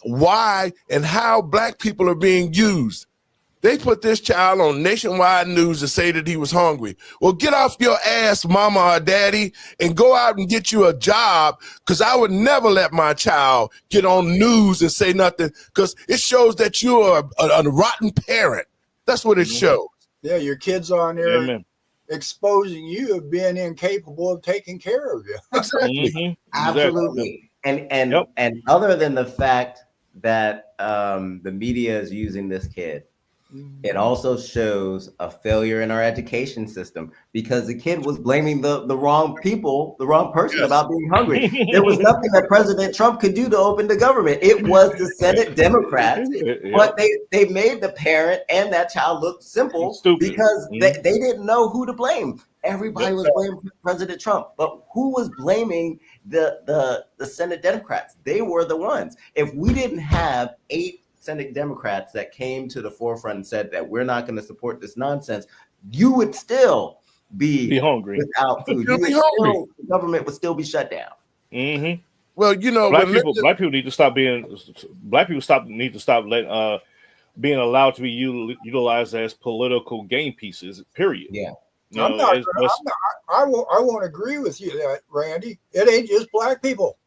S1: why and how Black people are being used. They put this child on nationwide news to say that he was hungry. Well, get off your ass, mama or daddy, and go out and get you a job, because I would never let my child get on news and say nothing, because it shows that you're a rotten parent. That's what it shows.
S2: Yeah, your kid's on there exposing you of being incapable of taking care of you.
S1: Exactly.
S3: Absolutely. And other than the fact that the media is using this kid, it also shows a failure in our education system, because the kid was blaming the wrong people, the wrong person about being hungry. There was nothing that President Trump could do to open the government. It was the Senate Democrats, but they made the parent and that child look simple because they didn't know who to blame. Everybody was blaming President Trump, but who was blaming the Senate Democrats? They were the ones. If we didn't have 8 Senate Democrats that came to the forefront and said that we're not going to support this nonsense, you would still be hungry without food. The government would still be shut down.
S4: Mm-hmm.
S1: Well, you know,
S4: Black people need to stop being. Black people need to stop letting being allowed to be utilized as political game pieces. Period.
S3: Yeah.
S2: I won't agree with you that, Randy. It ain't just Black people.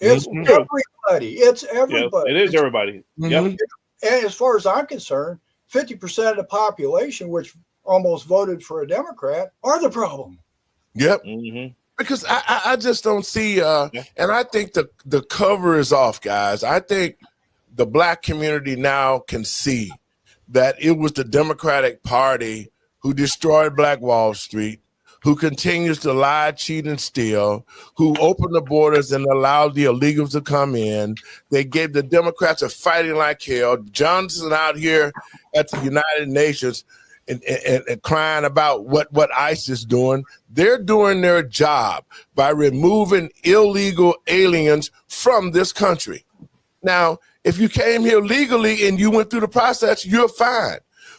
S2: It's everybody. It's everybody.
S4: Yeah, it is everybody.
S2: Mm-hmm. Yep. And as far as I'm concerned, 50% of the population, which almost voted for a Democrat, are the problem.
S1: Yep. Mm-hmm. Because I just don't see, and I think the cover is off, guys. I think the Black community now can see that it was the Democratic Party who destroyed Black Wall Street, who continues to lie, cheat, and steal, who opened the borders and allowed the illegals to come in. They gave the Democrats a fighting like hell. Johnson out here at the United Nations and crying about what ICE is doing. They're doing their job by removing illegal aliens from this country. Now, if you came here legally and you went through the process, you're fine.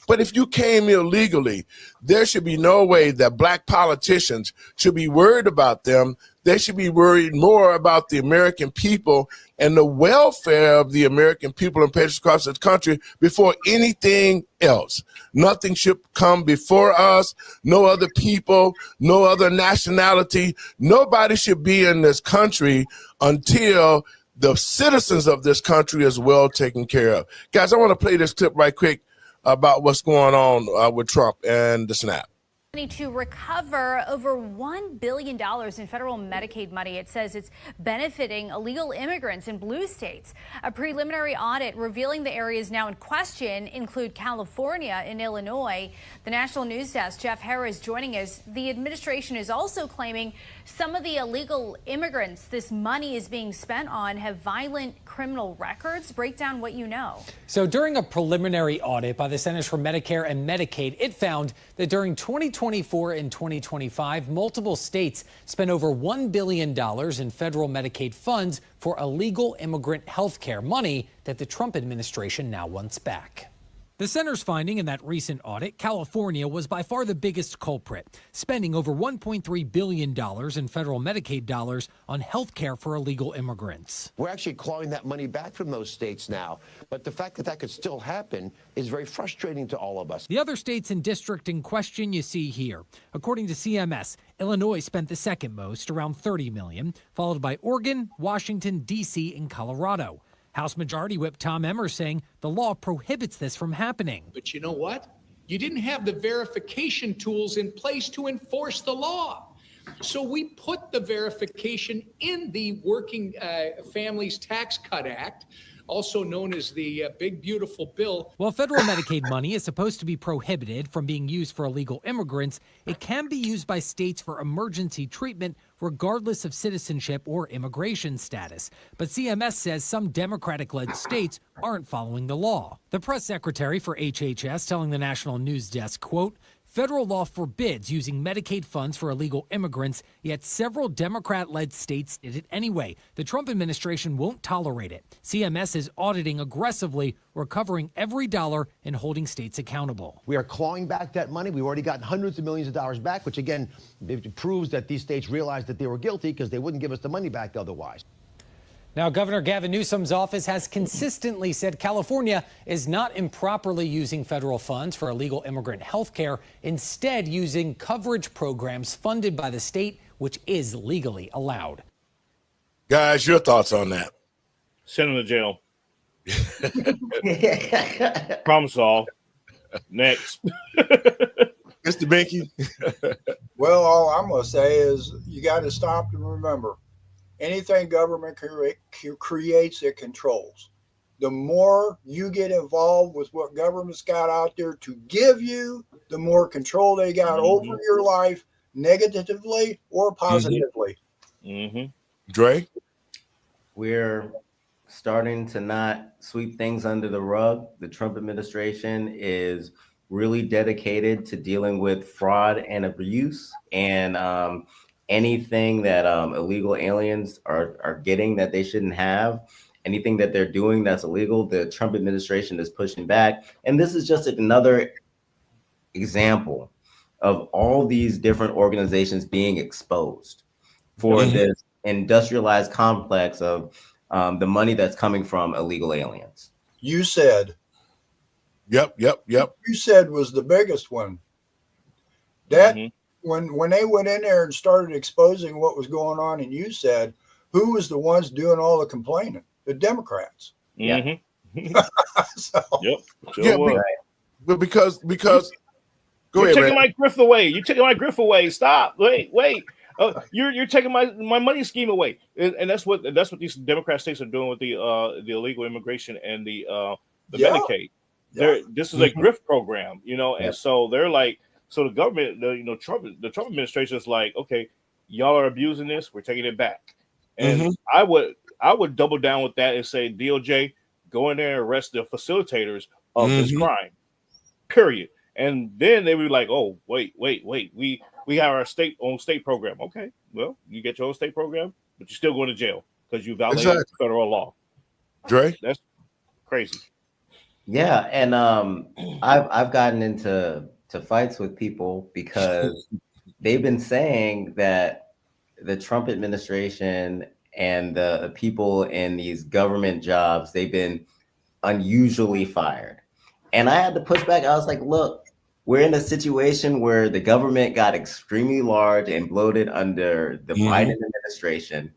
S1: But if you came illegally, there should be no way that Black politicians should be worried about them. They should be worried more about the American people and the welfare of the American people and patients across this country before anything else. Nothing should come before us, no other people, no other nationality. Nobody should be in this country until the citizens of this country is well taken care of. Guys, I want to play this clip right quick about what's going on with Trump and the SNAP.
S8: To recover over $1 billion in federal Medicaid money. It says it's benefiting illegal immigrants in blue states. A preliminary audit revealing the areas now in question include California and Illinois. The National News Desk, Jeff Harris, joining us. The administration is also claiming some of the illegal immigrants this money is being spent on have violent criminal records. Break down what you know.
S5: So during a preliminary audit by the Centers for Medicare and Medicaid, it found that during 2024 and 2025, multiple states spent over $1 billion in federal Medicaid funds for illegal immigrant health care, money that the Trump administration now wants back. The center's finding in that recent audit, California was by far the biggest culprit, spending over $1.3 billion in federal Medicaid dollars on health care for illegal immigrants.
S9: We're actually clawing that money back from those states now. But the fact that that could still happen is very frustrating to all of us.
S5: The other states and district in question you see here. According to CMS, Illinois spent the second most, around $30 million, followed by Oregon, Washington, D.C., and Colorado. House Majority Whip Tom Emmer saying the law prohibits this from happening.
S10: But you know what? You didn't have the verification tools in place to enforce the law. So we put the verification in the Working Families Tax Cut Act, also known as the Big Beautiful Bill.
S5: While federal Medicaid money is supposed to be prohibited from being used for illegal immigrants, it can be used by states for emergency treatment regardless of citizenship or immigration status. But CMS says some Democratic-led states aren't following the law. The press secretary for HHS telling the National News Desk, quote, "Federal law forbids using Medicaid funds for illegal immigrants, yet several Democrat-led states did it anyway. The Trump administration won't tolerate it. CMS is auditing aggressively, recovering every dollar and holding states accountable."
S9: We are clawing back that money. We've already gotten hundreds of millions of dollars back, which again, it proves that these states realized that they were guilty because they wouldn't give us the money back otherwise.
S5: Now, Governor Gavin Newsom's office has consistently said California is not improperly using federal funds for illegal immigrant health care, instead using coverage programs funded by the state, which is legally allowed.
S1: Guys, your thoughts on that?
S4: Send him to jail. Problem solved. Next.
S1: Mr. Binky?
S2: Well, all I'm going to say is you got to stop and remember, anything government creates, it controls. The more you get involved with what government's got out there to give you, the more control they got over your life, negatively or positively.
S1: Dre?
S3: We're starting to not sweep things under the rug. The Trump administration is really dedicated to dealing with fraud and abuse, and anything that illegal aliens are getting that they shouldn't have, anything that they're doing that's illegal, the Trump administration is pushing back. And this is just another example of all these different organizations being exposed for this industrialized complex of the money that's coming from illegal aliens.
S2: You said.
S1: Yep.
S2: You said was the biggest one. That when they went in there and started exposing what was going on, and you said, who was the ones doing all the complaining? The Democrats.
S4: So,
S1: but because go
S4: you're
S1: ahead,
S4: taking
S1: man.
S4: my grift away. You're taking my grift away. Stop. Wait. You're taking my money scheme away, and that's what these Democrat states are doing with the illegal immigration and the Medicaid. This is a grift program, and so they're like, so the government, the Trump administration is like, okay, y'all are abusing this, we're taking it back, and I would double down with that and say, DOJ, go in there and arrest the facilitators of this crime, period. And then they were like, oh, wait, we have our own state program. Okay, well, you get your own state program, but you're still going to jail because you violated federal law.
S1: Dre?
S4: That's crazy.
S3: Yeah, and I've gotten into fights with people because they've been saying that the Trump administration and the people in these government jobs, they've been unusually fired. And I had to push back. I was like, look, we're in a situation where the government got extremely large and bloated under the Biden administration.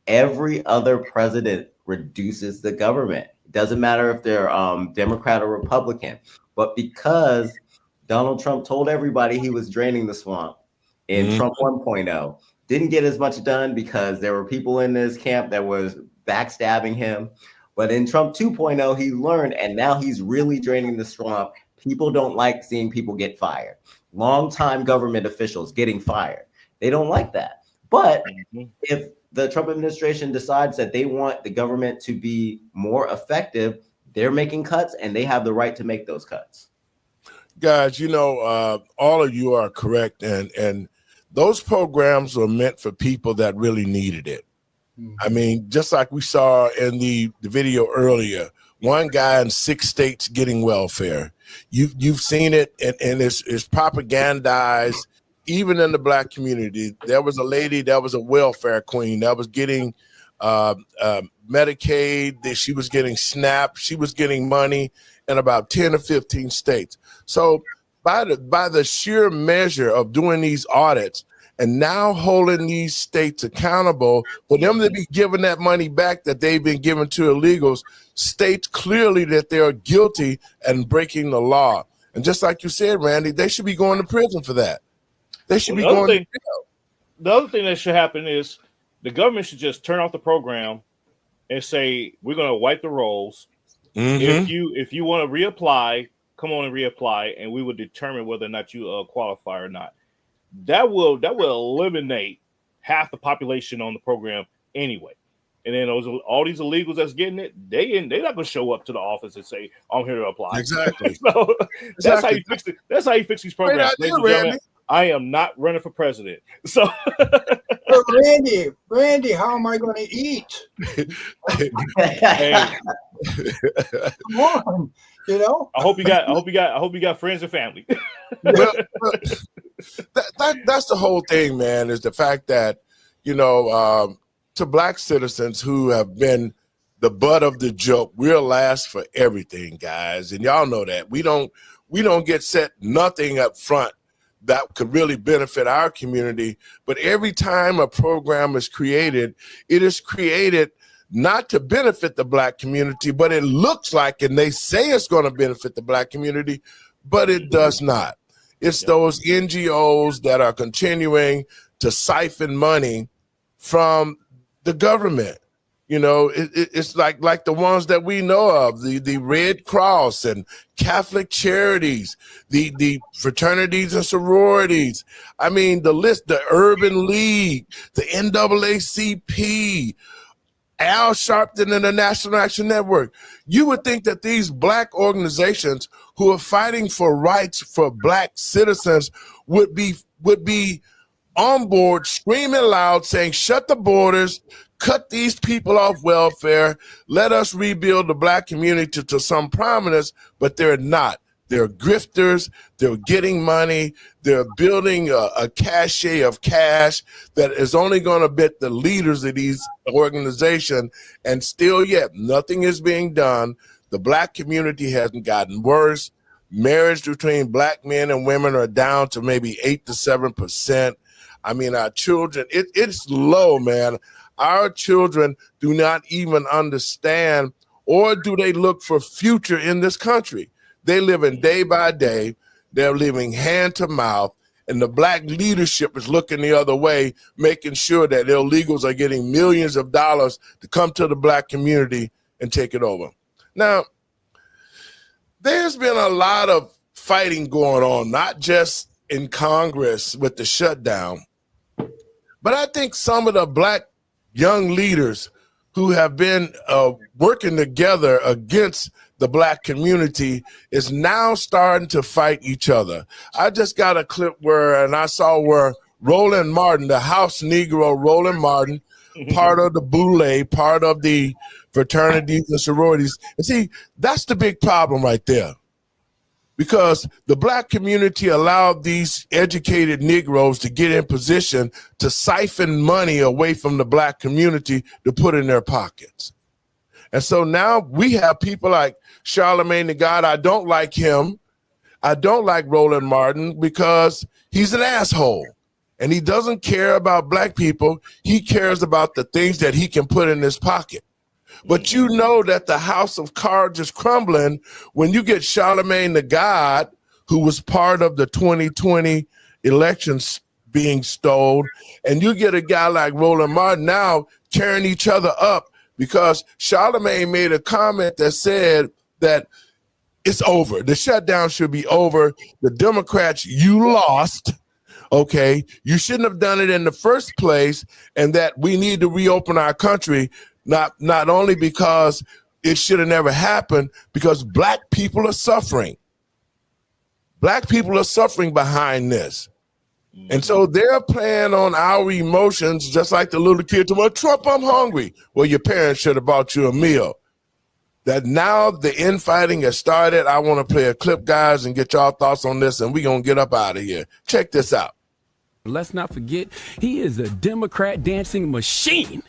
S3: Every other president reduces the government. It doesn't matter if they're Democrat or Republican, but because Donald Trump told everybody he was draining the swamp in Trump 1.0. Didn't get as much done because there were people in his camp that was backstabbing him. But in Trump 2.0, he learned, and now he's really draining the swamp. People don't like seeing people get fired. Longtime government officials getting fired. They don't like that. But if the Trump administration decides that they want the government to be more effective, they're making cuts, and they have the right to make those cuts.
S1: Guys, all of you are correct, and those programs were meant for people that really needed it. I mean, just like we saw in the video earlier, one guy in 6 states getting welfare. You've seen it, and it's propagandized even in the Black community. There was a lady that was a welfare queen that was getting Medicaid, that she was getting SNAP, she was getting money in about 10 or 15 states. So by the sheer measure of doing these audits and now holding these states accountable for them to be giving that money back that they've been giving to illegals, states clearly that they are guilty and breaking the law. And just like you said, Randy, they should be going to prison for that. They should be going to jail.
S4: The other thing that should happen is the government should just turn off the program and say, we're going to wipe the rolls. If you want to reapply, come on and reapply, and we will determine whether or not you qualify or not. That will eliminate half the population on the program anyway. And then all these illegals that's getting it, they're not going to show up to the office and say, I'm here to apply.
S1: Exactly.
S4: So that's how you fix it. That's how you fix these programs.
S1: Great idea,
S4: I am not running for president. So
S2: Randy, how am I going to eat?
S4: hey,
S2: come on,
S4: I hope you got friends and family.
S1: Well, that's the whole thing, man, is the fact that, to Black citizens who have been the butt of the joke, we're last for everything, guys. And y'all know that. We don't get set nothing up front that could really benefit our community. But every time a program is created, it is created not to benefit the Black community, but it looks like, and they say it's going to benefit the Black community, but it does not. It's those NGOs that are continuing to siphon money from the government. It's like the ones that we know of, the Red Cross and Catholic Charities, the fraternities and sororities. I mean, the list, the Urban League, the NAACP, Al Sharpton and the National Action Network. You would think that these Black organizations who are fighting for rights for Black citizens would be on board, screaming loud, saying, shut the borders, cut these people off welfare, let us rebuild the Black community to some prominence, but they're not. They're grifters, they're getting money, they're building a cachet of cash that is only going to bet the leaders of these organizations, and still yet nothing is being done. The Black community hasn't gotten worse. Marriage between Black men and women are down to maybe 8 to 7%. I mean, our children, it's low, man. Our children do not even understand, or do they look for future in this country. They live in day by day. They're living hand to mouth, and the Black leadership is looking the other way, making sure that illegals are getting millions of dollars to come to the Black community and take it over. Now, there's been a lot of fighting going on, not just in Congress with the shutdown, but I think some of the Black young leaders who have been working together against the Black community is now starting to fight each other. I just got a clip where ROLAND Martin, the House Negro ROLAND Martin, part of the Boule, part of the fraternities and sororities. And see, that's the big problem right there. Because the Black community allowed these educated Negroes to get in position to siphon money away from the Black community to put in their pockets. And so now we have people like Charlemagne the God. I don't like him. I don't like ROLAND Martin because he's an asshole. And he doesn't care about Black people. He cares about the things that he can put in his pocket. But you know that the house of cards is crumbling when you get Charlemagne the God, who was part of the 2020 elections being stolen, and you get a guy like Roland Martin now tearing each other up because Charlemagne made a comment that said that it's over. The shutdown should be over. The Democrats, you lost. Okay, you shouldn't have done it in the first place, and that we need to reopen our country, not only because it should have never happened, because black people are suffering. Black people are suffering behind this. And so they're playing on our emotions, just like the little kid told me, Trump, I'm hungry. Well, your parents should have bought you a meal. That now the infighting has started. I want to play a clip, guys, and get y'all thoughts on this, and we're going to get up out of here. Check this out.
S11: Let's not forget, he is a Democrat dancing machine.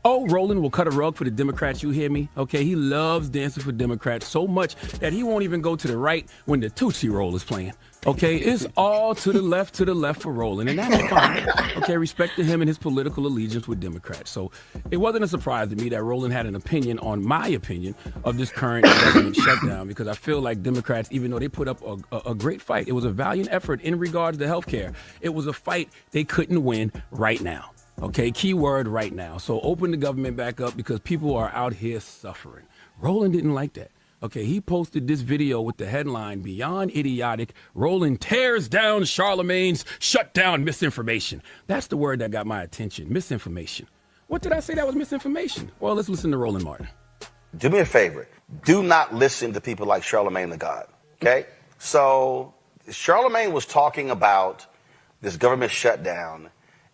S11: Oh, Roland will cut a rug for the Democrats, you hear me? Okay, he loves dancing for Democrats so much that he won't even go to the right when the Tootsie Roll is playing. Okay, it's all to the left for Roland, and that's fine. Okay, respect to him and his political allegiance with Democrats. So it wasn't a surprise to me that Roland had an opinion on my opinion of this current government shutdown, because I feel like Democrats, even though they put up a great fight, it was a valiant effort in regards to healthcare. It was a fight they couldn't win right now. Okay, key word, right now. So open the government back up because people are out here suffering. Roland didn't like that. Okay, he posted this video with the headline, Beyond Idiotic, Roland tears down Charlemagne's shutdown misinformation. That's the word that got my attention, misinformation. What did I say that was misinformation? Well, let's listen to Roland Martin.
S12: Do me a favor. Do not listen to people like Charlemagne the God, okay? So Charlemagne was talking about this government shutdown,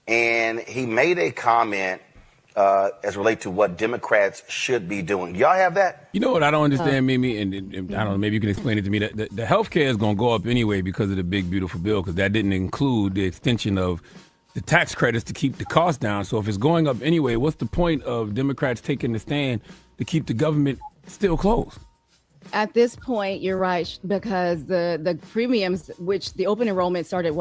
S12: and he made a comment as relate to what Democrats should be doing. Y'all have that?
S11: You know what I don't understand, Mimi, and I don't know, maybe you can explain it to me. The health care is going to go up anyway because of the big, beautiful bill, because that didn't include the extension of the tax credits to keep the cost down. So if it's going up anyway, what's the point of Democrats taking the stand to keep the government still closed?
S13: At this point, you're right, because the premiums, which the open enrollment started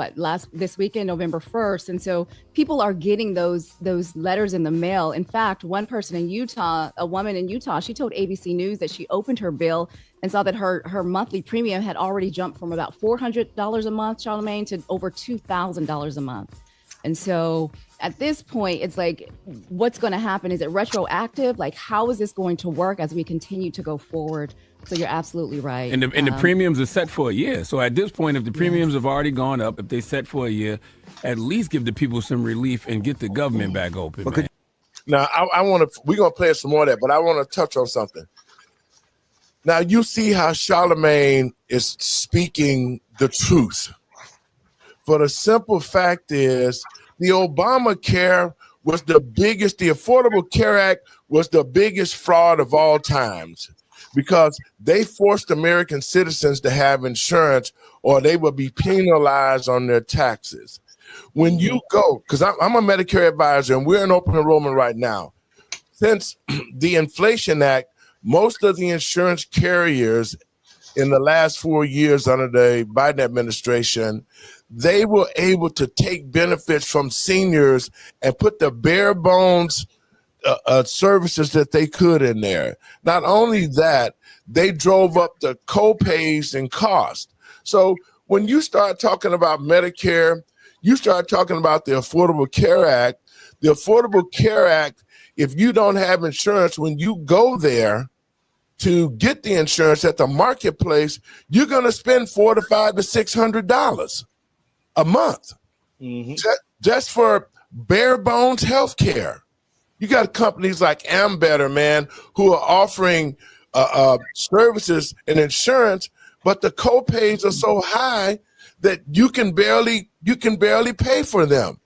S13: this weekend, November 1st, and so people are getting those letters in the mail. In fact, one person in Utah, a woman in Utah, she told ABC News that she opened her bill and saw that her monthly premium had already jumped from about $400 a month, Charlemagne, to over $2,000 a month. And so at this point, it's like, what's going to happen? Is it retroactive? Like, how is this going to work as we continue to go forward? So you're absolutely right.
S11: And the premiums are set for a year. So at this point, if the premiums have already gone up, if they set for a year, at least give the people some relief and get the government back open. Man.
S1: Now, we're going to play some more of that, but I want to touch on something. Now, you see how Charlemagne is speaking the truth. For the simple fact is, the Obamacare was the Affordable Care Act was the biggest fraud of all times, because they forced American citizens to have insurance or they would be penalized on their taxes. When you go, because I'm a Medicare advisor and we're in open enrollment right now. Since the Inflation Act, most of the insurance carriers in the last 4 years under the Biden administration, they were able to take benefits from seniors and put the bare bones services that they could in there. Not only that, they drove up the co-pays and cost. So when you start talking about Medicare, you start talking about the Affordable Care Act. The Affordable Care Act, if you don't have insurance, when you go there to get the insurance at the marketplace, you're going to spend $400 to $500 to $600 a month just for bare bones health care. You got companies like Ambetter, man, who are offering services and insurance, but the co-pays are so high that you can barely pay for them.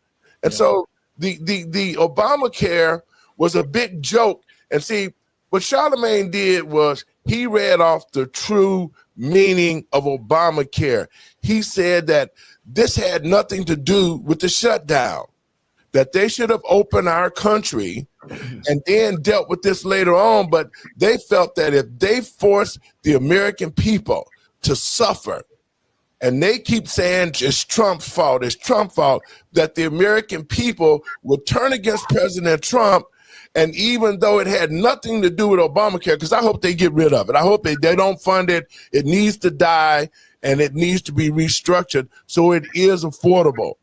S1: And so the Obamacare was a big joke. And see, what Charlemagne did was he read off the true meaning of Obamacare. He said that this had nothing to do with the shutdown, that they should have opened our country and then dealt with this later on. But they felt that if they forced the American people to suffer, and they keep saying it's Trump's fault, that the American people would turn against President Trump And even though it had nothing to do with Obamacare, because I hope they get rid of it. I hope they don't fund it. It needs to die, and it needs to be restructured so it is affordable.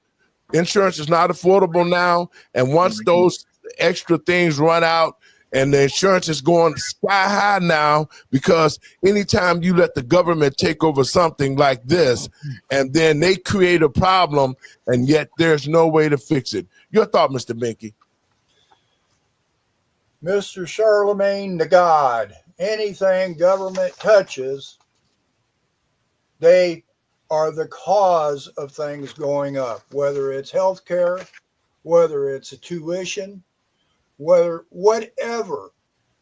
S1: Insurance is not affordable now, and once those extra things run out, and the insurance is going sky high now, because anytime you let the government take over something like this, and then they create a problem, and yet there's no way to fix it. Your thought, Mr. Binky?
S2: Mr. Charlemagne the God, anything government touches, they are the cause of things going up, whether it's healthcare, whether it's a tuition, whatever.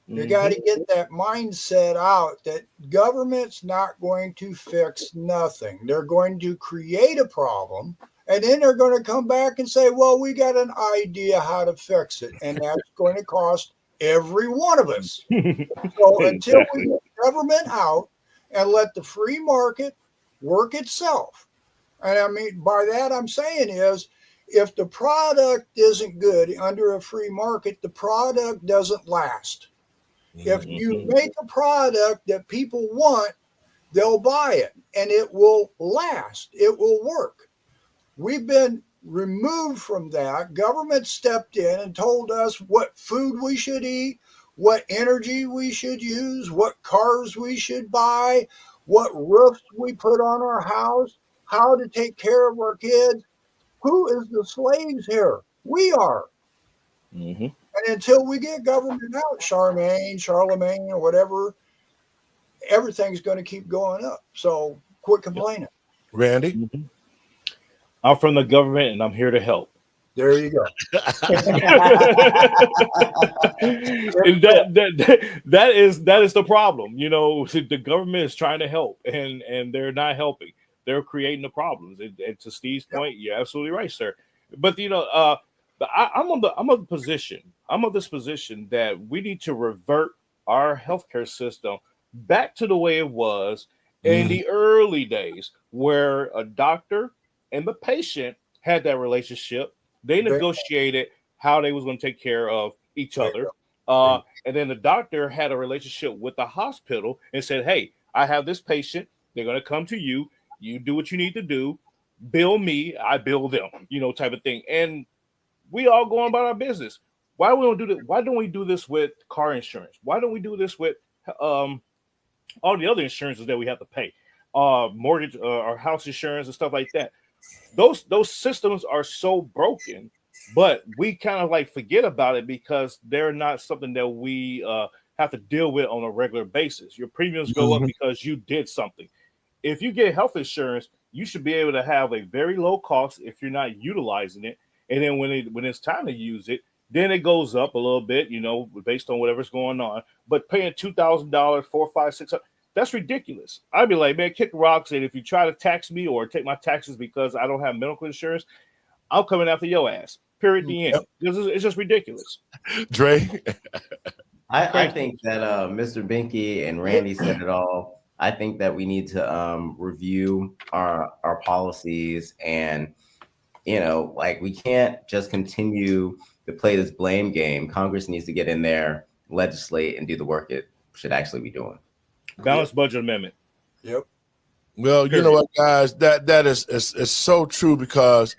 S2: You got to get that mindset out that government's not going to fix nothing. They're going to create a problem, and then they're going to come back and say, well, we got an idea how to fix it, and that's going to cost every one of us. So until we get government out and let the free market work itself, and I mean by that I'm saying is, if the product isn't good under a free market, the product doesn't last. If you make a product that people want, they'll buy it, and it will last. It will work. We've been removed from that. Government stepped in and told us what food we should eat, what energy we should use, what cars we should buy, what roofs we put on our house, how to take care of our kids. Who is the slaves here? We are. And until we get government out, Charlemagne, or whatever, everything's going to keep going up. So quit complaining.
S1: Randy?
S4: I'm from the government, and I'm here to help.
S2: There you go.
S4: And that is the problem. You know, the government is trying to help, and they're not helping. They're creating the problems. And to Steve's point, you're absolutely right, sir. But you know, I'm of this position that we need to revert our healthcare system back to the way it was in the early days, where a doctor and the patient had that relationship. They negotiated how they was going to take care of each other. And then the doctor had a relationship with the hospital and said, hey, I have this patient. They're going to come to you. You do what you need to do. Bill me, I bill them, you know, type of thing. And we all go on about our business. Why don't we do that? Why don't we do this with car insurance? Why don't we do this with all the other insurances that we have to pay? Mortgage or house insurance and stuff like that. Those systems are so broken, but we kind of like forget about it because they're not something that we have to deal with on a regular basis. Your premiums go up because you did something. If you get health insurance, you should be able to have a very low cost if you're not utilizing it. And then when it's time to use it, then it goes up a little bit, you know, based on whatever's going on. But paying $2,000, $400, $500, $600, that's ridiculous. I'd be like, man, kick rocks. And if you try to tax me or take my taxes because I don't have medical insurance, I'm coming after your ass. Period. The end. It's just ridiculous.
S1: Dre?
S3: I think that Mr. Binky and Randy said it all. I think that we need to review our policies, and, you know, like, we can't just continue to play this blame game. Congress needs to get in there, legislate, and do the work it should actually be doing.
S4: Balanced budget amendment.
S2: Yep.
S1: Well, you know what, guys, that is so true, because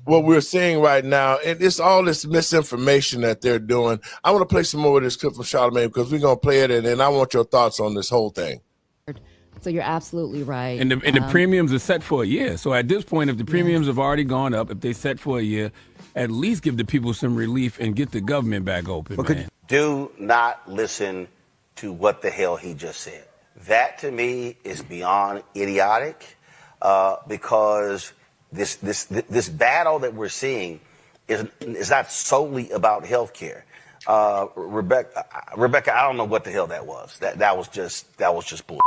S1: what we're seeing right now, and it's all this misinformation that they're doing. I want to play some more of this clip from Charlemagne, because we're going to play it, and then I want your thoughts on this whole thing.
S13: So you're absolutely right.
S11: And the premiums are set for a year. So at this point, if the premiums have already gone up, if they set for a year, at least give the people some relief and get the government back open, man.
S12: Do not listen to what the hell he just said. That to me is beyond idiotic, because this battle that we're seeing is not solely about healthcare. Rebecca, I don't know what the hell that was. That was just bull.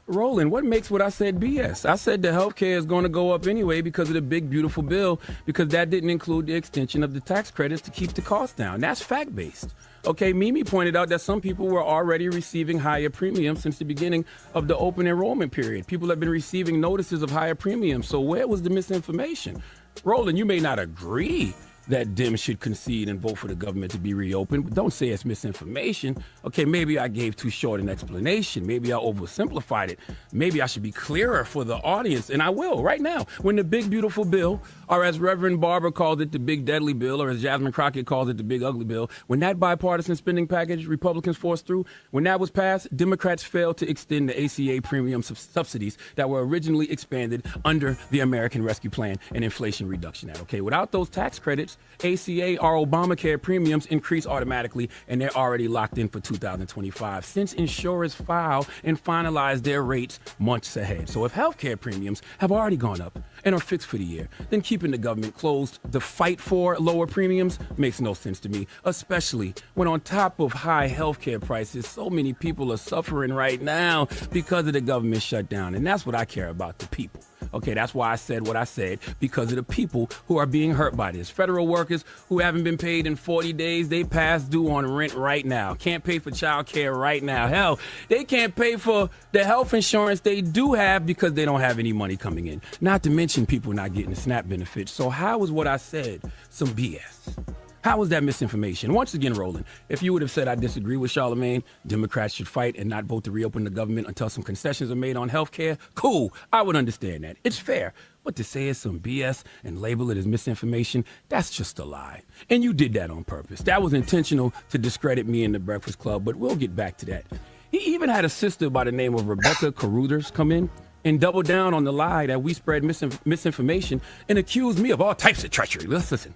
S11: Roland, what makes what I said BS? I said the healthcare is going to go up anyway because of the big, beautiful bill, because that didn't include the extension of the tax credits to keep the cost down. That's fact-based. Okay, Mimi pointed out that some people were already receiving higher premiums since the beginning of the open enrollment period. People have been receiving notices of higher premiums. So where was the misinformation? Roland, you may not agree that Dems should concede and vote for the government to be reopened, but don't say it's misinformation. Okay, maybe I gave too short an explanation. Maybe I oversimplified it. Maybe I should be clearer for the audience, and I will right now. When the big, beautiful bill, or as Reverend Barber called it, the big, deadly bill, or as Jasmine Crockett called it, the big, ugly bill, when that bipartisan spending package Republicans forced through, when that was passed, Democrats failed to extend the ACA premium subsidies that were originally expanded under the American Rescue Plan and Inflation Reduction Act. Okay, without those tax credits, ACA or Obamacare premiums increase automatically, and they're already locked in for 2025 since insurers file and finalize their rates months ahead. So if healthcare premiums have already gone up and are fixed for the year, then keeping the government closed, the fight for lower premiums makes no sense to me, especially when on top of high healthcare prices, so many people are suffering right now because of the government shutdown. And that's what I care about, the people. Okay, that's why I said what I said, because of the people who are being hurt by this. Federal workers who haven't been paid in 40 days, they past due on rent right now. Can't pay for child care right now. Hell, they can't pay for the health insurance they do have because they don't have any money coming in. Not to mention people not getting the SNAP benefits. So how is what I said some BS? How was that misinformation? Once again, Roland, if you would have said I disagree with Charlemagne, Democrats should fight and not vote to reopen the government until some concessions are made on health care, cool, I would understand that. It's fair. But to say it's some BS and label it as misinformation, that's just a lie. And you did that on purpose. That was intentional to discredit me in the Breakfast Club, but we'll get back to that. He even had a sister by the name of Rebecca Carruthers come in and double down on the lie that we spread misinformation and accuse me of all types of treachery. Let's listen.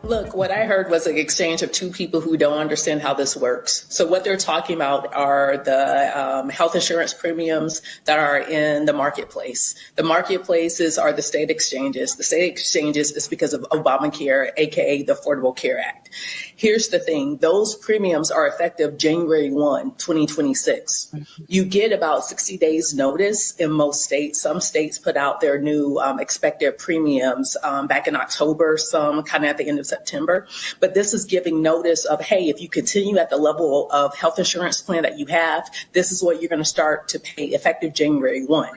S14: Look, what I heard was an exchange of two people who don't understand how this works. So what they're talking about are the health insurance premiums that are in the marketplace. The marketplaces are the state exchanges. The state exchanges is because of Obamacare, aka the Affordable Care Act. Here's the thing. Those premiums are effective January 1, 2026. You get about 60 days notice in most states. Some states put out their new expected premiums back in October, some kind of at the end of September. But this is giving notice of, hey, if you continue at the level of health insurance plan that you have, this is what you're going to start to pay effective January 1.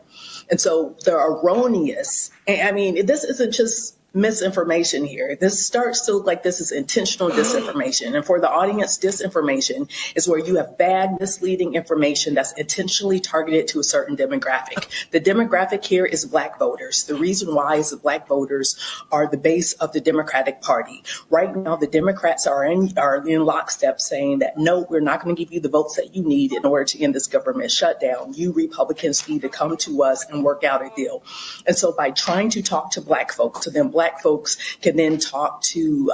S14: And so the erroneous, I mean, this isn't just misinformation here. This starts to look like this is intentional disinformation. And for the audience, disinformation is where you have bad, misleading information that's intentionally targeted to a certain demographic. The demographic here is Black voters. The reason why is that Black voters are the base of the Democratic Party. Right now, the Democrats are in lockstep saying that, no, we're not going to give you the votes that you need in order to end this government shutdown. You Republicans need to come to us and work out a deal. And so by trying to talk to Black folks, to them, Black folks can then talk to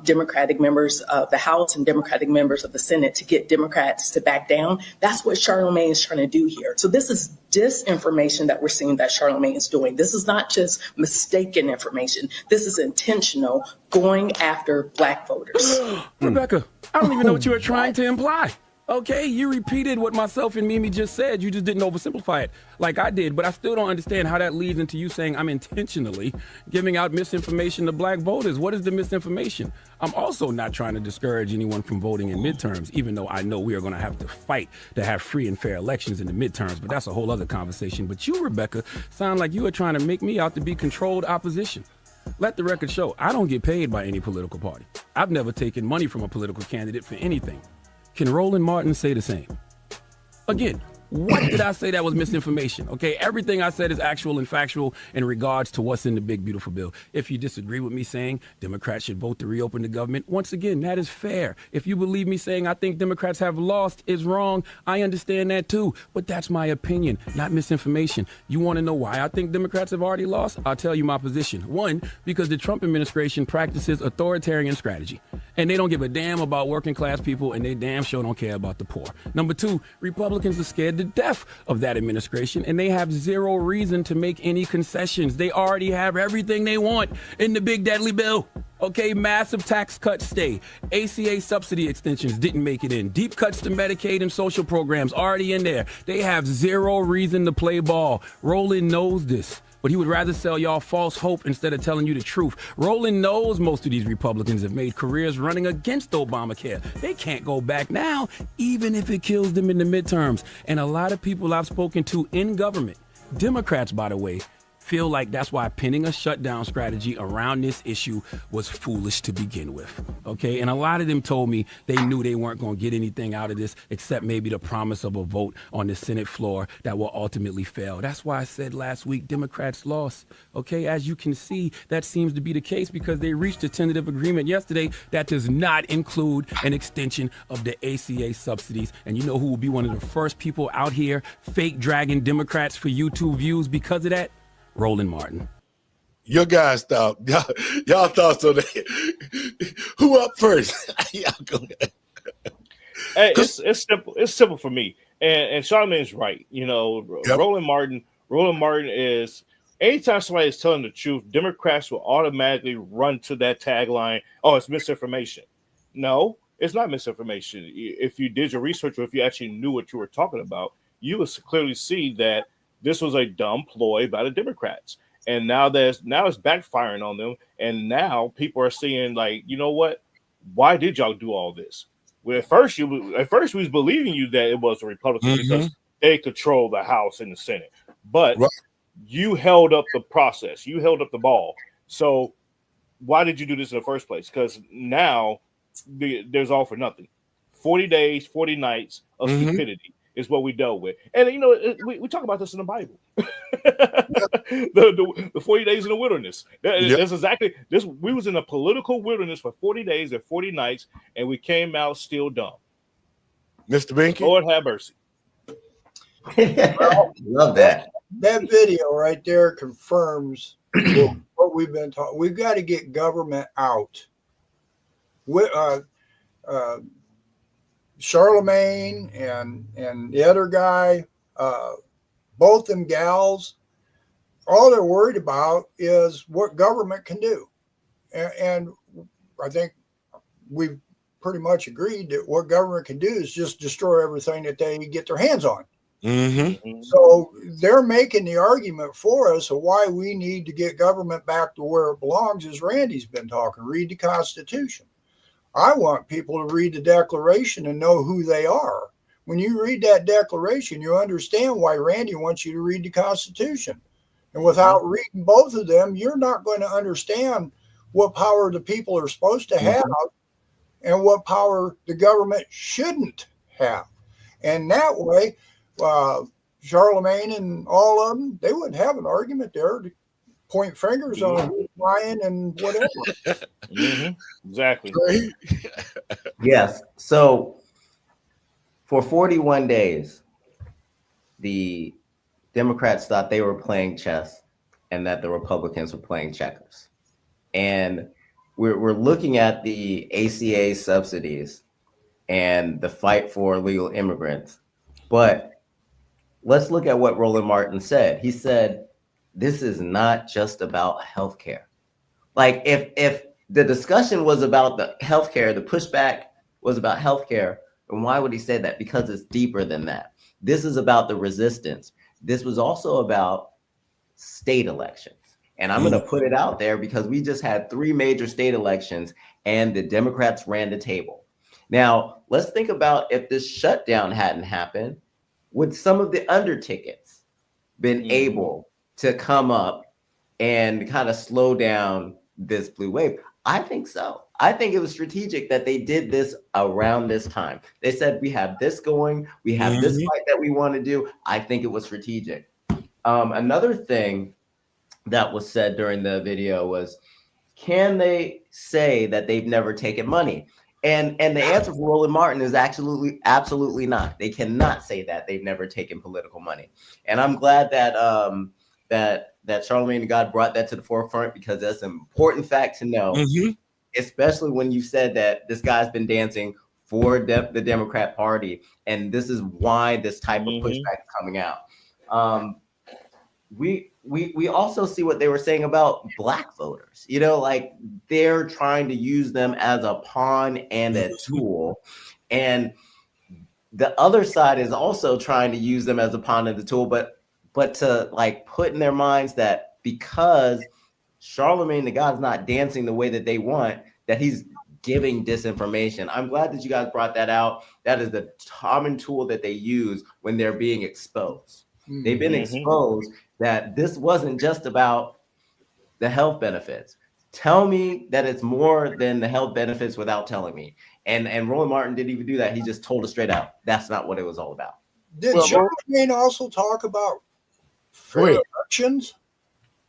S14: Democratic members of the House and Democratic members of the Senate to get Democrats to back down. That's what Charlemagne is trying to do here. So this is disinformation that we're seeing that Charlemagne is doing. This is not just mistaken information. This is intentional, going after Black voters.
S11: Rebecca, I don't even know what you were trying to imply. Okay, you repeated what myself and Mimi just said. You just didn't oversimplify it like I did. But I still don't understand how that leads into you saying I'm intentionally giving out misinformation to Black voters. What is the misinformation? I'm also not trying to discourage anyone from voting in midterms, even though I know we are going to have to fight to have free and fair elections in the midterms. But that's a whole other conversation. But you, Rebecca, sound like you are trying to make me out to be controlled opposition. Let the record show I don't get paid by any political party. I've never taken money from a political candidate for anything. Can Roland Martin say the same? Again, what did I say that was misinformation? Okay, everything I said is actual and factual in regards to what's in the big, beautiful bill. If you disagree with me saying Democrats should vote to reopen the government, once again, that is fair. If you believe me saying I think Democrats have lost is wrong, I understand that too. But that's my opinion, not misinformation. You want to know why I think Democrats have already lost? I'll tell you my position. One, because the Trump administration practices authoritarian strategy. And they don't give a damn about working class people, and they damn sure don't care about the poor. Number two, Republicans are scared to death of that administration, and they have zero reason to make any concessions. They already have everything they want in the big deadly bill. Okay, massive tax cuts stay. ACA subsidy extensions didn't make it in. Deep cuts to Medicaid and social programs already in there. They have zero reason to play ball. Roland knows this. But he would rather sell y'all false hope instead of telling you the truth. Roland knows most of these Republicans have made careers running against Obamacare. They can't go back now, even if it kills them in the midterms. And a lot of people I've spoken to in government, Democrats, by the way, feel like that's why pinning a shutdown strategy around this issue was foolish to begin with, okay? And a lot of them told me they knew they weren't going to get anything out of this except maybe the promise of a vote on the Senate floor that will ultimately fail. That's why I said last week Democrats lost, okay? As you can see, that seems to be the case because they reached a tentative agreement yesterday that does not include an extension of the ACA subsidies. And you know who will be one of the first people out here fake dragging Democrats for YouTube views because of that? Roland Martin.
S1: Your guys thought, y'all thought so. Who up first? Y'all go ahead.
S4: Hey, it's simple. It's simple for me. And Charlemagne's right. You know,
S1: Yep.
S4: Roland Martin is, anytime somebody is telling the truth, Democrats will automatically run to that tagline, oh, it's misinformation. No, it's not misinformation. If you did your research or if you actually knew what you were talking about, you would clearly see that this was a dumb ploy by the Democrats. And now it's backfiring on them. And now people are seeing, like, you know what? Why did y'all do all this? Well, at first we was believing you that it was the Republicans because they control the House and the Senate. But you held up the process. You held up the ball. So why did you do this in the first place? Because now there's all for nothing. 40 days, 40 nights of stupidity is what we dealt with. And, you know, we talk about this in the Bible. the 40 days in the wilderness. That's exactly this. We was in a political wilderness for 40 days and 40 nights, and we came out still dumb.
S1: Mr. Binky?
S4: Lord have mercy.
S3: Love that.
S2: That video right there confirms what we've been talking. We've got to get government out. Charlemagne and the other guy, both them gals, all they're worried about is what government can do. And I think we've pretty much agreed that what government can do is just destroy everything that they get their hands on. So they're making the argument for us of why we need to get government back to where it belongs, as Randy's been talking. Read the Constitution. I want people to read the Declaration and know who they are. When you read that Declaration, you understand why Randy wants you to read the Constitution. And without reading both of them, you're not going to understand what power the people are supposed to have and what power the government shouldn't have. And that way, Charlemagne and all of them, they wouldn't have an argument there to point fingers on who's lying and whatever.
S4: Exactly.
S3: Yes. So for 41 days, the Democrats thought they were playing chess and that the Republicans were playing checkers. And we're looking at the ACA subsidies and the fight for illegal immigrants. But let's look at what Roland Martin said. He said, this is not just about healthcare. Like if the discussion was about the healthcare, the pushback was about healthcare, then why would he say that? Because it's deeper than that. This is about the resistance. This was also about state elections. And I'm going to put it out there because we just had 3 major state elections and the Democrats ran the table. Now, let's think about if this shutdown hadn't happened, would some of the under-tickets been able to come up and kind of slow down this blue wave? I think so. I think it was strategic that they did this around this time. They said, we have this going, we have this fight that we want to do. I think it was strategic. Another thing that was said during the video was, can they say that they've never taken money? And the answer for Roland Martin is absolutely not. They cannot say that they've never taken political money. And I'm glad that that Charlemagne the God brought that to the forefront, because that's an important fact to know, especially when you said that this guy's been dancing for the Democrat Party, and this is why this type of pushback is coming out. We also see what they were saying about Black voters. You know, like they're trying to use them as a pawn and a tool, and the other side is also trying to use them as a pawn and a tool, but to like put in their minds that because Charlemagne the God's not dancing the way that they want, that he's giving disinformation. I'm glad that you guys brought that out. That is the common tool that they use when they're being exposed. They've been exposed, that this wasn't just about the health benefits. Tell me that it's more than the health benefits without telling me. And Roland Martin didn't even do that. He just told us straight out. That's not what it was all about.
S2: Did Charlemagne also talk about fair elections?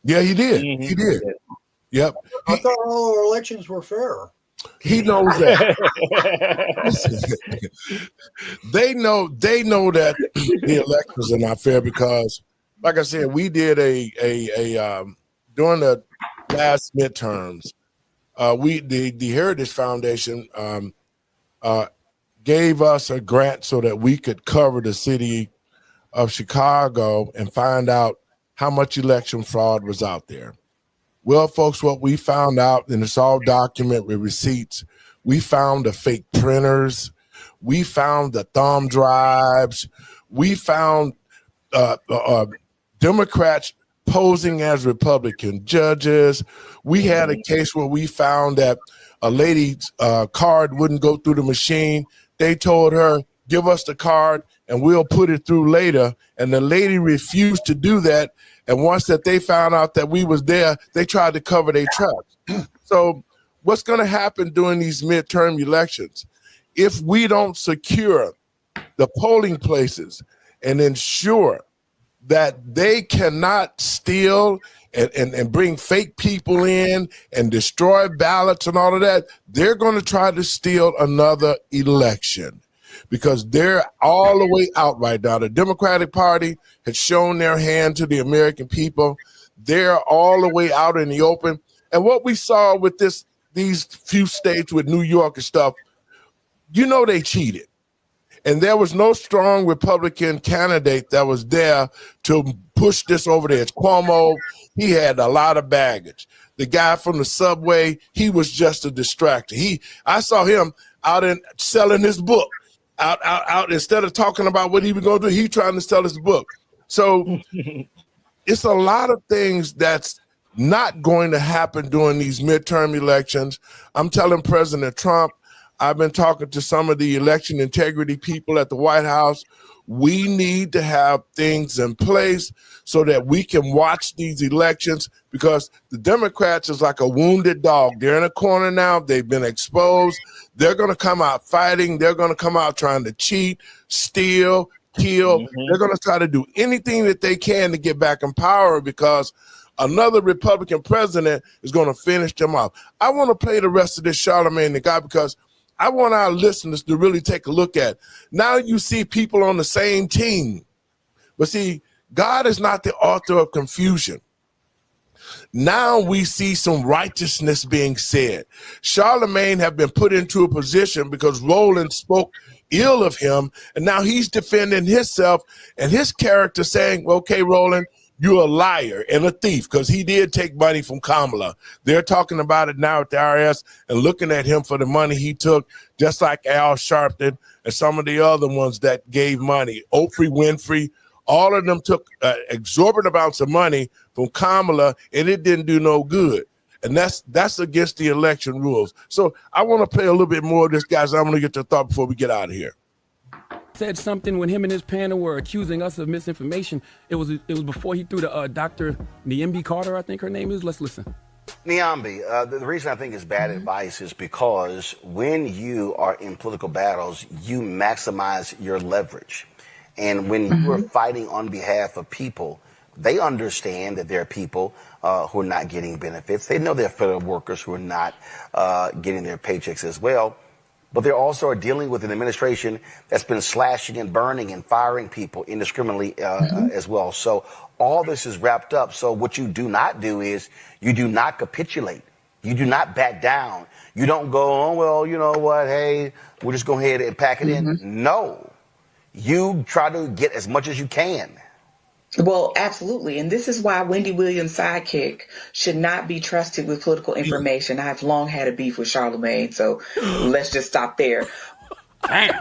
S1: Yeah, he did. He did. Yep.
S2: I thought all our elections were fair.
S1: He knows that. They know that the elections are not fair because, like I said, we did a during the last midterms, the Heritage Foundation gave us a grant so that we could cover the city of Chicago and find out how much election fraud was out there. Well, folks, what we found out, and it's all documented with receipts, we found the fake printers, we found the thumb drives, we found Democrats posing as Republican judges. We had a case where we found that a lady's card wouldn't go through the machine. They told her, give us the card and we'll put it through later. And the lady refused to do that. And once that they found out that we was there, they tried to cover their tracks. So what's going to happen during these midterm elections? If we don't secure the polling places and ensure that they cannot steal and bring fake people in and destroy ballots and all of that, they're going to try to steal another election because they're all the way out right now. The Democratic Party has shown their hand to the American people. They're all the way out in the open. And what we saw with these few states with New York and stuff, they cheated. And there was no strong Republican candidate that was there to push this over there. It's Cuomo. He had a lot of baggage. The guy from the subway, he was just a distractor. I saw him out in selling his book. Out instead of talking about what he was going to do, he trying to sell his book. So it's a lot of things that's not going to happen during these midterm elections. I'm telling President Trump, I've been talking to some of the election integrity people at the White House. We need to have things in place so that we can watch these elections because the Democrats is like a wounded dog. They're in a corner now. They've been exposed. They're going to come out fighting. They're going to come out trying to cheat, steal, kill. They're going to try to do anything that they can to get back in power because another Republican president is going to finish them off. I want to play the rest of this Charlemagne the God because I want our listeners to really take a look at. Now you see people on the same team. But see, God is not the author of confusion. Now we see some righteousness being said. Charlemagne have been put into a position because Roland spoke ill of him, and now he's defending himself and his character saying, okay, Roland, you're a liar and a thief because he did take money from Kamala. They're talking about it now at the IRS and looking at him for the money he took, just like Al Sharpton and some of the other ones that gave money. Oprah Winfrey, all of them took exorbitant amounts of money from Kamala, and it didn't do no good. And that's against the election rules. So I want to play a little bit more of this, guys. I'm going to get your thought before we get out of here.
S11: Said something when him and his panel were accusing us of misinformation. It was before he threw the Dr. Niambi Carter, I think her name is. Let's listen.
S12: Niambi, the reason I think it's bad advice is because when you are in political battles, you maximize your leverage. And when you are fighting on behalf of people, they understand that there are people who are not getting benefits. They know there are federal workers who are not getting their paychecks as well. But they also are dealing with an administration that's been slashing and burning and firing people indiscriminately as well. So all this is wrapped up. So what you do not do is you do not capitulate. You do not back down. You don't go, oh, well, you know what? Hey, we'll just go ahead and pack it in. No, you try to get as much as you can.
S15: Well, absolutely. And this is why Wendy Williams' sidekick should not be trusted with political information. I've long had a beef with Charlemagne, so let's just stop there.
S11: Damn.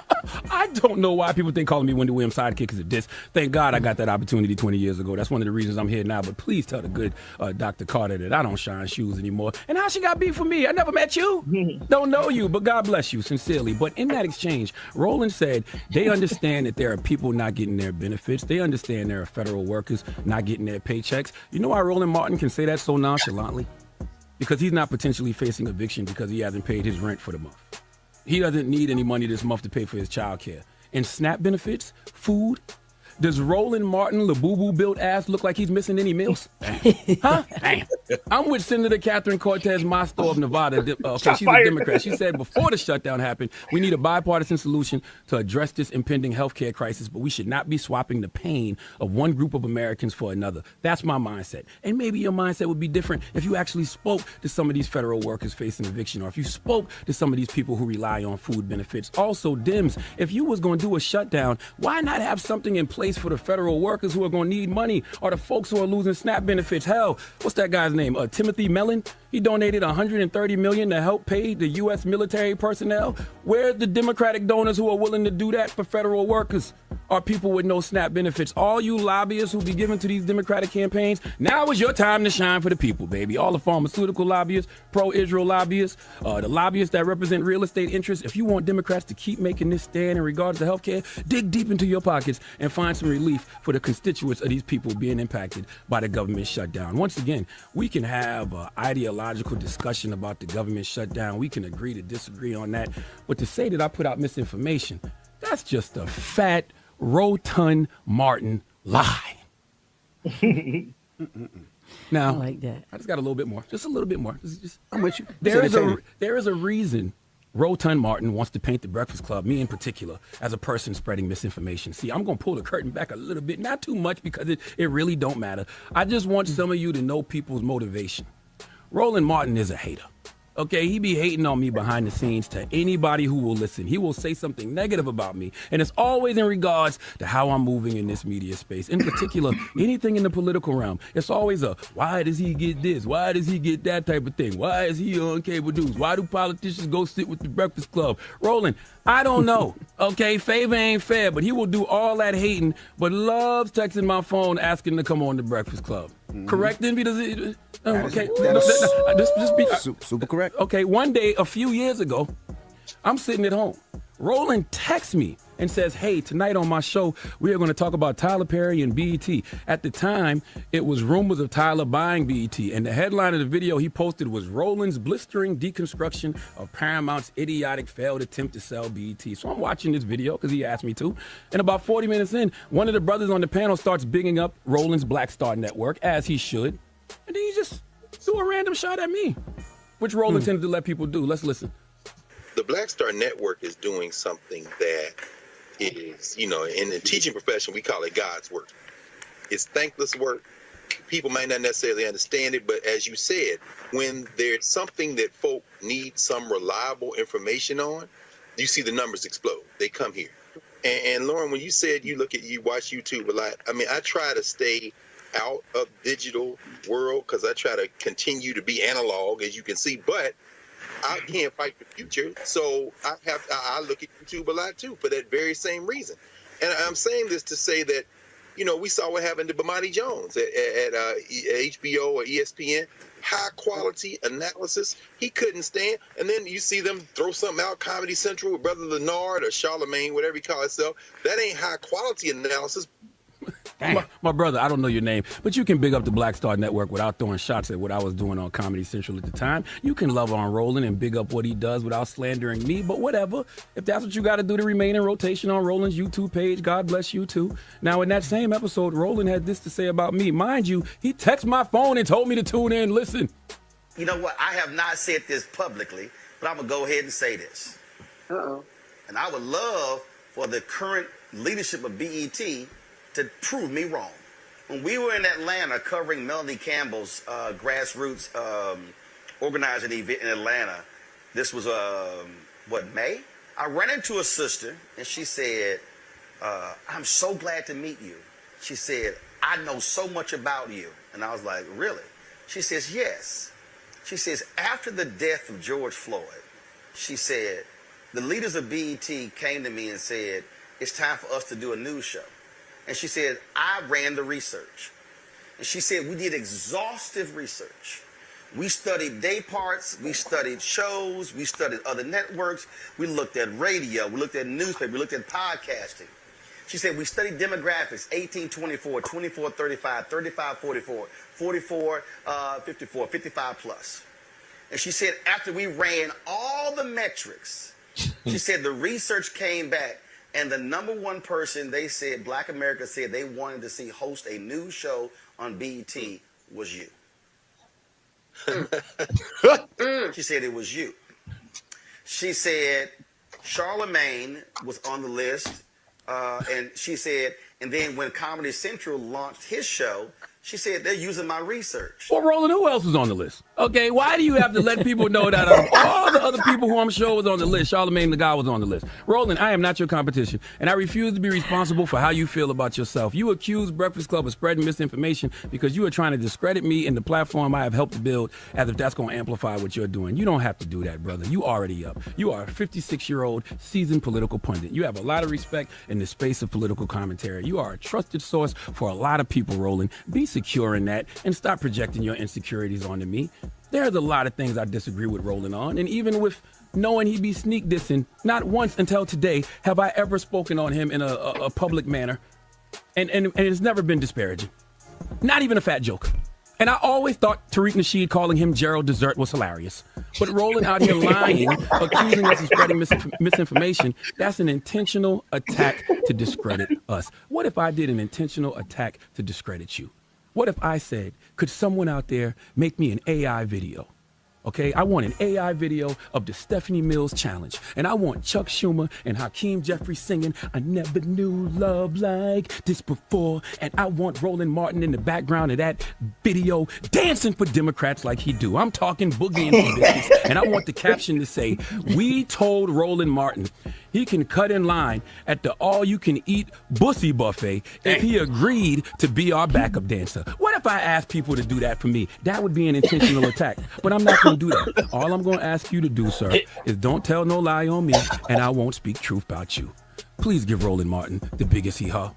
S11: I don't know why people think calling me Wendy Williams sidekick is a diss. Thank God I got that opportunity 20 years ago. That's one of the reasons I'm here now. But please tell the good Dr. Carter that I don't shine shoes anymore. And how she got beef for me? I never met you. Don't know you, but God bless you, sincerely. But in that exchange, Roland said they understand that there are people not getting their benefits. They understand there are federal workers not getting their paychecks. You know why Roland Martin can say that so nonchalantly? Because he's not potentially facing eviction because he hasn't paid his rent for the month. He doesn't need any money this month to pay for his child care. And SNAP benefits, food. Does Roland Martin, Labubu built ass, look like he's missing any meals? Huh? Damn. I'm with Senator Catherine Cortez Masto of Nevada. Okay, she's a Democrat. She said before the shutdown happened, we need a bipartisan solution to address this impending healthcare crisis, but we should not be swapping the pain of one group of Americans for another. That's my mindset. And maybe your mindset would be different if you actually spoke to some of these federal workers facing eviction, or if you spoke to some of these people who rely on food benefits. Also, Dems, if you was going to do a shutdown, why not have something in place for the federal workers who are going to need money, or the folks who are losing SNAP benefits? Hell, what's that guy's name? Timothy Mellon. He donated $130 million to help pay the U.S. military personnel. Where are the Democratic donors who are willing to do that for federal workers or people with no SNAP benefits? All you lobbyists who be giving to these Democratic campaigns, now is your time to shine for the people, baby. All the pharmaceutical lobbyists, pro-Israel lobbyists, the lobbyists that represent real estate interests. If you want Democrats to keep making this stand in regards to healthcare, dig deep into your pockets and find some relief for the constituents of these people being impacted by the government shutdown. Once again, we can have an ideological discussion about the government shutdown. We can agree to disagree on that. But to say that I put out misinformation, that's just a fat, rotund Martin lie. Now,
S16: I like that.
S11: I just got a little bit more. Just a little bit more.
S16: I'm with you.
S11: There is a reason Rotund Martin wants to paint the Breakfast Club, me in particular, as a person spreading misinformation. See, I'm going to pull the curtain back a little bit, not too much because it really don't matter. I just want some of you to know people's motivation. Roland Martin is a hater. Okay, he be hating on me behind the scenes to anybody who will listen. He will say something negative about me, and it's always in regards to how I'm moving in this media space. In particular, anything in the political realm. It's always a, why does he get this? Why does he get that type of thing? Why is he on cable news? Why do politicians go sit with the Breakfast Club? Roland, I don't know. Okay, favor ain't fair, but he will do all that hating, but loves texting my phone asking to come on the Breakfast Club. Correct, Envy? Does it? Okay, just be
S17: super correct.
S11: Okay, one day a few years ago, I'm sitting at home. Roland texts me and says, hey, tonight on my show, we are going to talk about Tyler Perry and BET. At the time, it was rumors of Tyler buying BET, and the headline of the video he posted was Roland's blistering deconstruction of Paramount's idiotic failed attempt to sell BET. So I'm watching this video because he asked me to, and about 40 minutes in, one of the brothers on the panel starts bigging up Roland's Black Star Network, as he should, and then he just threw a random shot at me, which Roland tended to let people do. Let's listen.
S18: The Black Star Network is doing something that is, in the teaching profession, we call it God's work. It's thankless work. People might not necessarily understand it, but as you said, when there's something that folk need some reliable information on, you see the numbers explode. They come here. And Lauren, when you said you watch YouTube a lot, I mean, I try to stay out of digital world because I try to continue to be analog, as you can see, but I can't fight the future, so I look at YouTube a lot too for that very same reason. And I'm saying this to say that, we saw what happened to Bomani Jones at HBO or ESPN. High quality analysis he couldn't stand, and then you see them throw something out, Comedy Central with Brother Leonard or Charlemagne, whatever he calls himself. That ain't high quality analysis.
S11: My brother, I don't know your name, but you can big up the Black Star Network without throwing shots at what I was doing on Comedy Central at the time. You can love on Roland and big up what he does without slandering me, but whatever. If that's what you got to do to remain in rotation on Roland's YouTube page, God bless you too. Now, in that same episode, Roland had this to say about me. Mind you, he texted my phone and told me to tune in and listen.
S12: You know what? I have not said this publicly, but I'm going to go ahead and say this.
S16: Uh-oh.
S12: And I would love for the current leadership of BET to prove me wrong. When we were in Atlanta covering Melanie Campbell's grassroots organizing event in Atlanta, this was, May? I ran into a sister, and she said, I'm so glad to meet you. She said, I know so much about you. And I was like, really? She says, yes. She says, after the death of George Floyd, she said, the leaders of BET came to me and said, it's time for us to do a news show. And she said, I ran the research. And she said, we did exhaustive research. We studied day parts, we studied shows, we studied other networks, we looked at radio, we looked at newspaper, we looked at podcasting. She said, we studied demographics, 18-24, 24-35, 35-44, 44-54, 55 plus. And she said, after we ran all the metrics, she said the research came back, and the number one person they said, Black America said they wanted to see host a news show on BET was you. She said it was you. She said Charlemagne was on the list, and she said, and then when Comedy Central launched his show, she said they're using my research.
S11: Well, Roland, who else was on the list? Okay, why do you have to let people know that all the other people who I'm sure was on the list, Charlemagne the God was on the list? Roland, I am not your competition, and I refuse to be responsible for how you feel about yourself. You accuse Breakfast Club of spreading misinformation because you are trying to discredit me and the platform I have helped to build as if that's going to amplify what you're doing. You don't have to do that, brother. You already up. You are a 56-year-old seasoned political pundit. You have a lot of respect in the space of political commentary. You are a trusted source for a lot of people, Roland. Be secure in that and stop projecting your insecurities onto me. There's a lot of things I disagree with Roland on, and even with knowing he be sneak dissing, not once until today have I ever spoken on him in a public manner, and it's never been disparaging. Not even a fat joke. And I always thought Tariq Nasheed calling him Gerald Dessert was hilarious. But Roland out here lying, accusing us of spreading misinformation, that's an intentional attack to discredit us. What if I did an intentional attack to discredit you? What if I said, could someone out there make me an AI video? Okay, I want an AI video of the Stephanie Mills challenge. And I want Chuck Schumer and Hakeem Jeffries singing, I never knew love like this before. And I want Roland Martin in the background of that video dancing for Democrats like he do. I'm talking boogie and biscuits. And I want the caption to say, we told Roland Martin he can cut in line at the all-you-can-eat Bussy buffet if he agreed to be our backup dancer. What if I asked people to do that for me? That would be an intentional attack. But I'm not going to do that. All I'm going to ask you to do, sir, is don't tell no lie on me, and I won't speak truth about you. Please give Roland Martin the biggest hee-haw.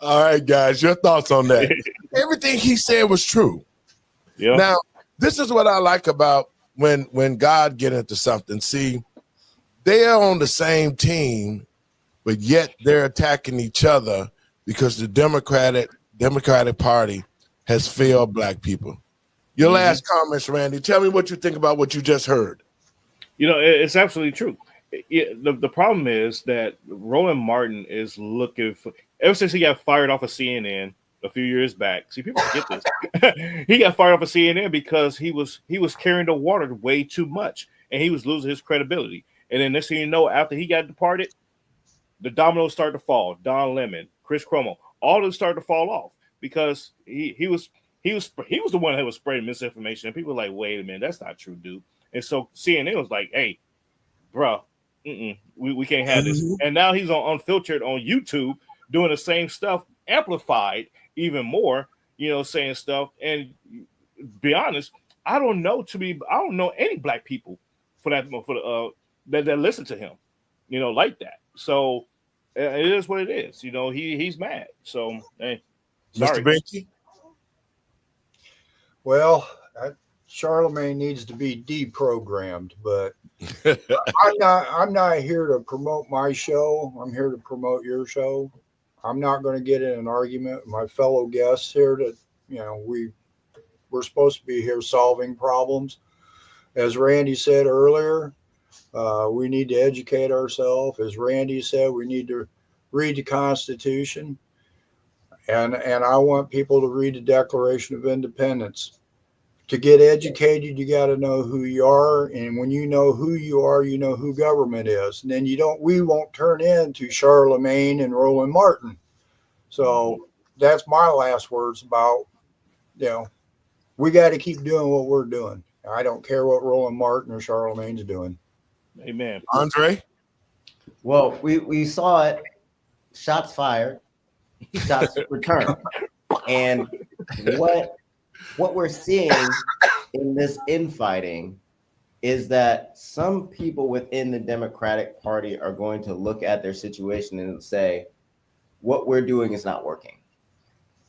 S1: All right, guys, your thoughts on that? Everything he said was true.
S4: Yeah.
S1: Now, this is what I like about when God get into something. See, they are on the same team, but yet they're attacking each other because the Democratic Party has failed Black people. Your last comments, Randy. Tell me what you think about what you just heard.
S4: You know, it's absolutely true. The problem is that Roland Martin is looking for, ever since he got fired off of CNN a few years back. See, people forget this. He got fired off of CNN because he was carrying the water way too much, and he was losing his credibility. And then next thing you know, after he got departed, the dominoes started to fall. Don Lemon, Chris Cuomo, all of them started to fall off because he was the one that was spreading misinformation. And people were like, wait a minute, that's not true, dude. And so CNN was like, hey, bro, we can't have this. And now he's on Unfiltered on YouTube doing the same stuff, amplified even more, you know, saying stuff. And be honest, I don't know any Black people that listen to him, you know, like that. So it is what it is. You know, he's mad. So hey, sorry.
S1: Mr. Binky?
S2: Well, Charlemagne needs to be deprogrammed, but I'm not here to promote my show. I'm here to promote your show. I'm not going to get in an argument with my fellow guests here. That, you know, we're supposed to be here solving problems. As Randy said earlier, we need to educate ourselves. As Randy said, we need to read the Constitution. And I want people to read the Declaration of Independence. To get educated, you got to know who you are. And when you know who you are, you know who government is. And then we won't turn into Charlemagne and Roland Martin. So that's my last words about, you know, we got to keep doing what we're doing. I don't care what Roland Martin or Charlemagne's doing.
S4: Amen.
S1: Andre?
S3: Well, we saw it. Shots fired, shots returned. And what we're seeing in this infighting is that some people within the Democratic Party are going to look at their situation and say, what we're doing is not working.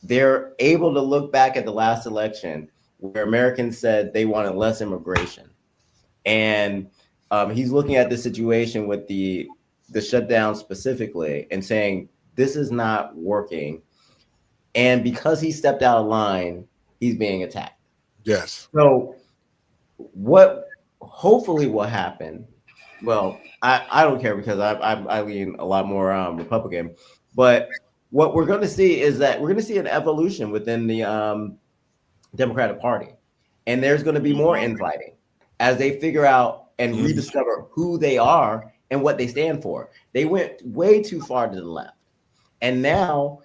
S3: They're able to look back at the last election where Americans said they wanted less immigration. And he's looking at the situation with the shutdown specifically and saying, this is not working. And because he stepped out of line, he's being attacked.
S1: Yes.
S3: So what hopefully will happen, well, I don't care because I lean a lot more Republican, but what we're going to see is that we're going to see an evolution within the Democratic Party. And there's going to be more infighting as they figure out and rediscover who they are and what they stand for. They went way too far to the left. And now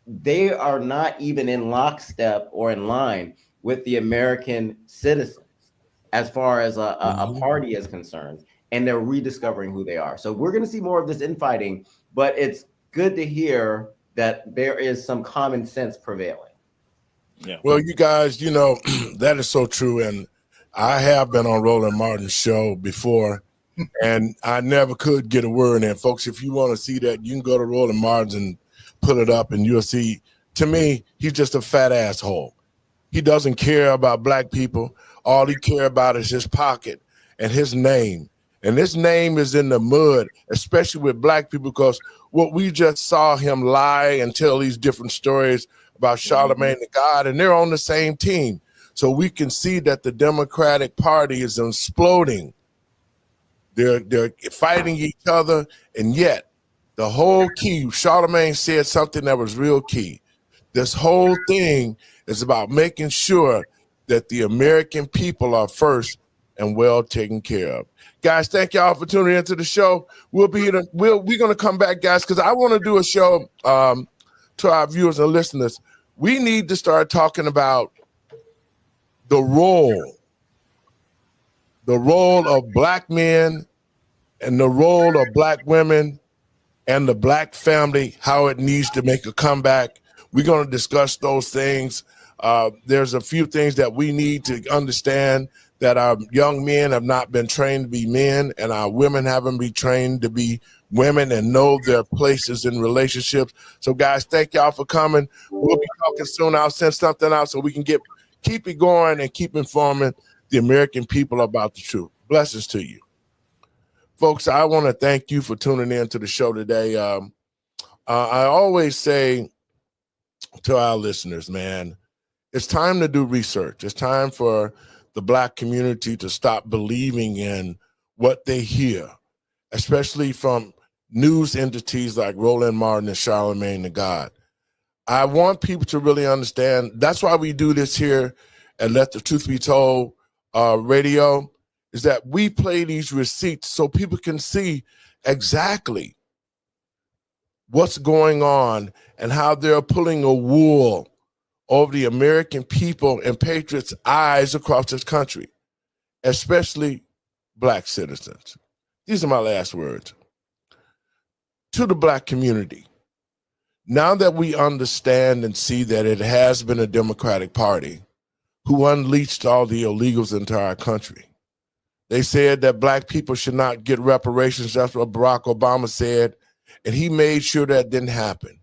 S3: they are not even in lockstep or in line with the American citizens as far as a party is concerned. And they're rediscovering who they are. So we're going to see more of this infighting, but it's good to hear that there is some common sense prevailing.
S4: Yeah.
S1: Well, you guys, you know, that is so true. And I have been on Roland Martin's show before, and I never could get a word in. Folks, if you want to see that, you can go to Roland Martin's and pull it up, and you'll see, to me, he's just a fat asshole. He doesn't care about black people. All he cares about is his pocket and his name. And his name is in the mud, especially with black people, because what we just saw him lie and tell these different stories about Charlemagne the God, and they're on the same team. So we can see that the Democratic Party is exploding. They're fighting each other, and yet the whole key, Charlemagne said something that was real key. This whole thing is about making sure that the American people are first and well taken care of. Guys, thank y'all for tuning into the show. We're going to come back, guys, because I want to do a show to our viewers and listeners. We need to start talking about the role of black men and the role of black women and the black family, how it needs to make a comeback. We're going to discuss those things. There's a few things that we need to understand, that our young men have not been trained to be men, and our women haven't been trained to be women and know their places in relationships. So, guys, thank y'all for coming. We'll be talking soon. I'll send something out so we can keep it going and keep informing the American people about the truth. Blessings to you. Folks, I want to thank you for tuning in to the show today. I always say to our listeners, man, it's time to do research. It's time for the black community to stop believing in what they hear, especially from news entities like Roland Martin and Charlemagne the God. I want people to really understand. That's why we do this here at Let the Truth Be Told radio, is that we play these receipts so people can see exactly what's going on and how they're pulling a wool over the American people and patriots' eyes across this country, especially black citizens. These are my last words. To the black community, now that we understand and see that it has been a Democratic Party who unleashed all the illegals into our country. They said that black people should not get reparations. That's what Barack Obama said, and he made sure that didn't happen.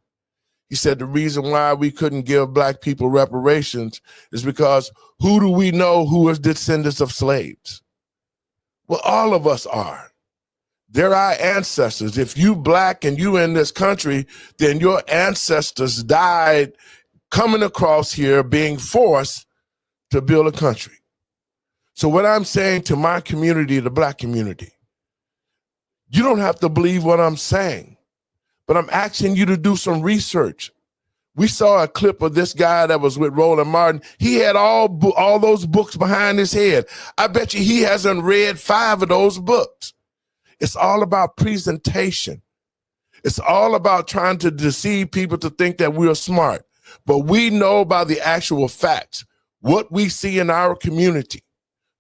S1: He said the reason why we couldn't give black people reparations is because who do we know who is descendants of slaves? Well, all of us are. They're our ancestors. If you black and you in this country, then your ancestors died coming across here being forced to build a country. So what I'm saying to my community, the black community, you don't have to believe what I'm saying, but I'm asking you to do some research. We saw a clip of this guy that was with Roland Martin. He had all those books behind his head. I bet you he hasn't read 5 of those books. It's all about presentation. It's all about trying to deceive people to think that we're smart. But we know by the actual facts, what we see in our community.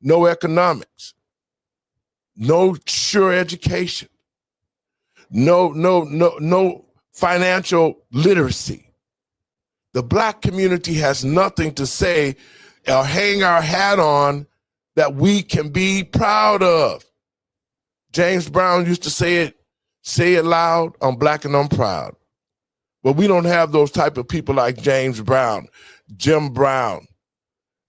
S1: No economics, no sure education, no financial literacy. The black community has nothing to say or hang our hat on that we can be proud of. James Brown used to say it loud, I'm black and I'm proud. But we don't have those type of people like James Brown, Jim Brown,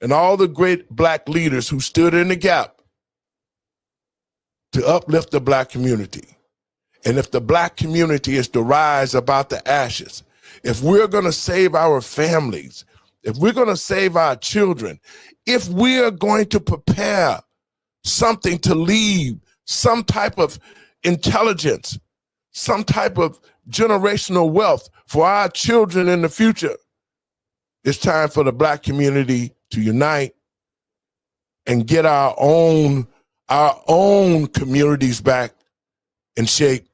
S1: and all the great black leaders who stood in the gap to uplift the black community. And if the black community is to rise about the ashes, if we're going to save our families, if we're going to save our children, if we are going to prepare something to leave, some type of intelligence, some type of generational wealth for our children in the future, it's time for the black community to unite and get our own communities back in shape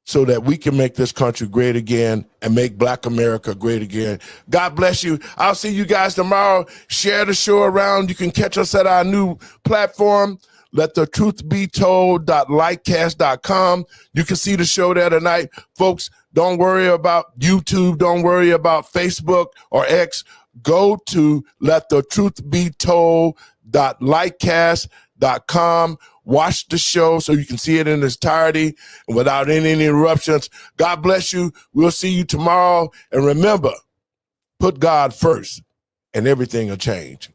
S1: so that we can make this country great again and make Black America great again. God bless you. I'll see you guys tomorrow. Share the show around. You can catch us at our new platform, LetTheTruthBeTold.Lightcast.com. You can see the show there tonight. Folks, don't worry about YouTube. Don't worry about Facebook or X. Go to LetTheTruthBeTold.Lightcast.com. Watch the show so you can see it in its entirety and without any interruptions. God bless you. We'll see you tomorrow. And remember, put God first and everything will change.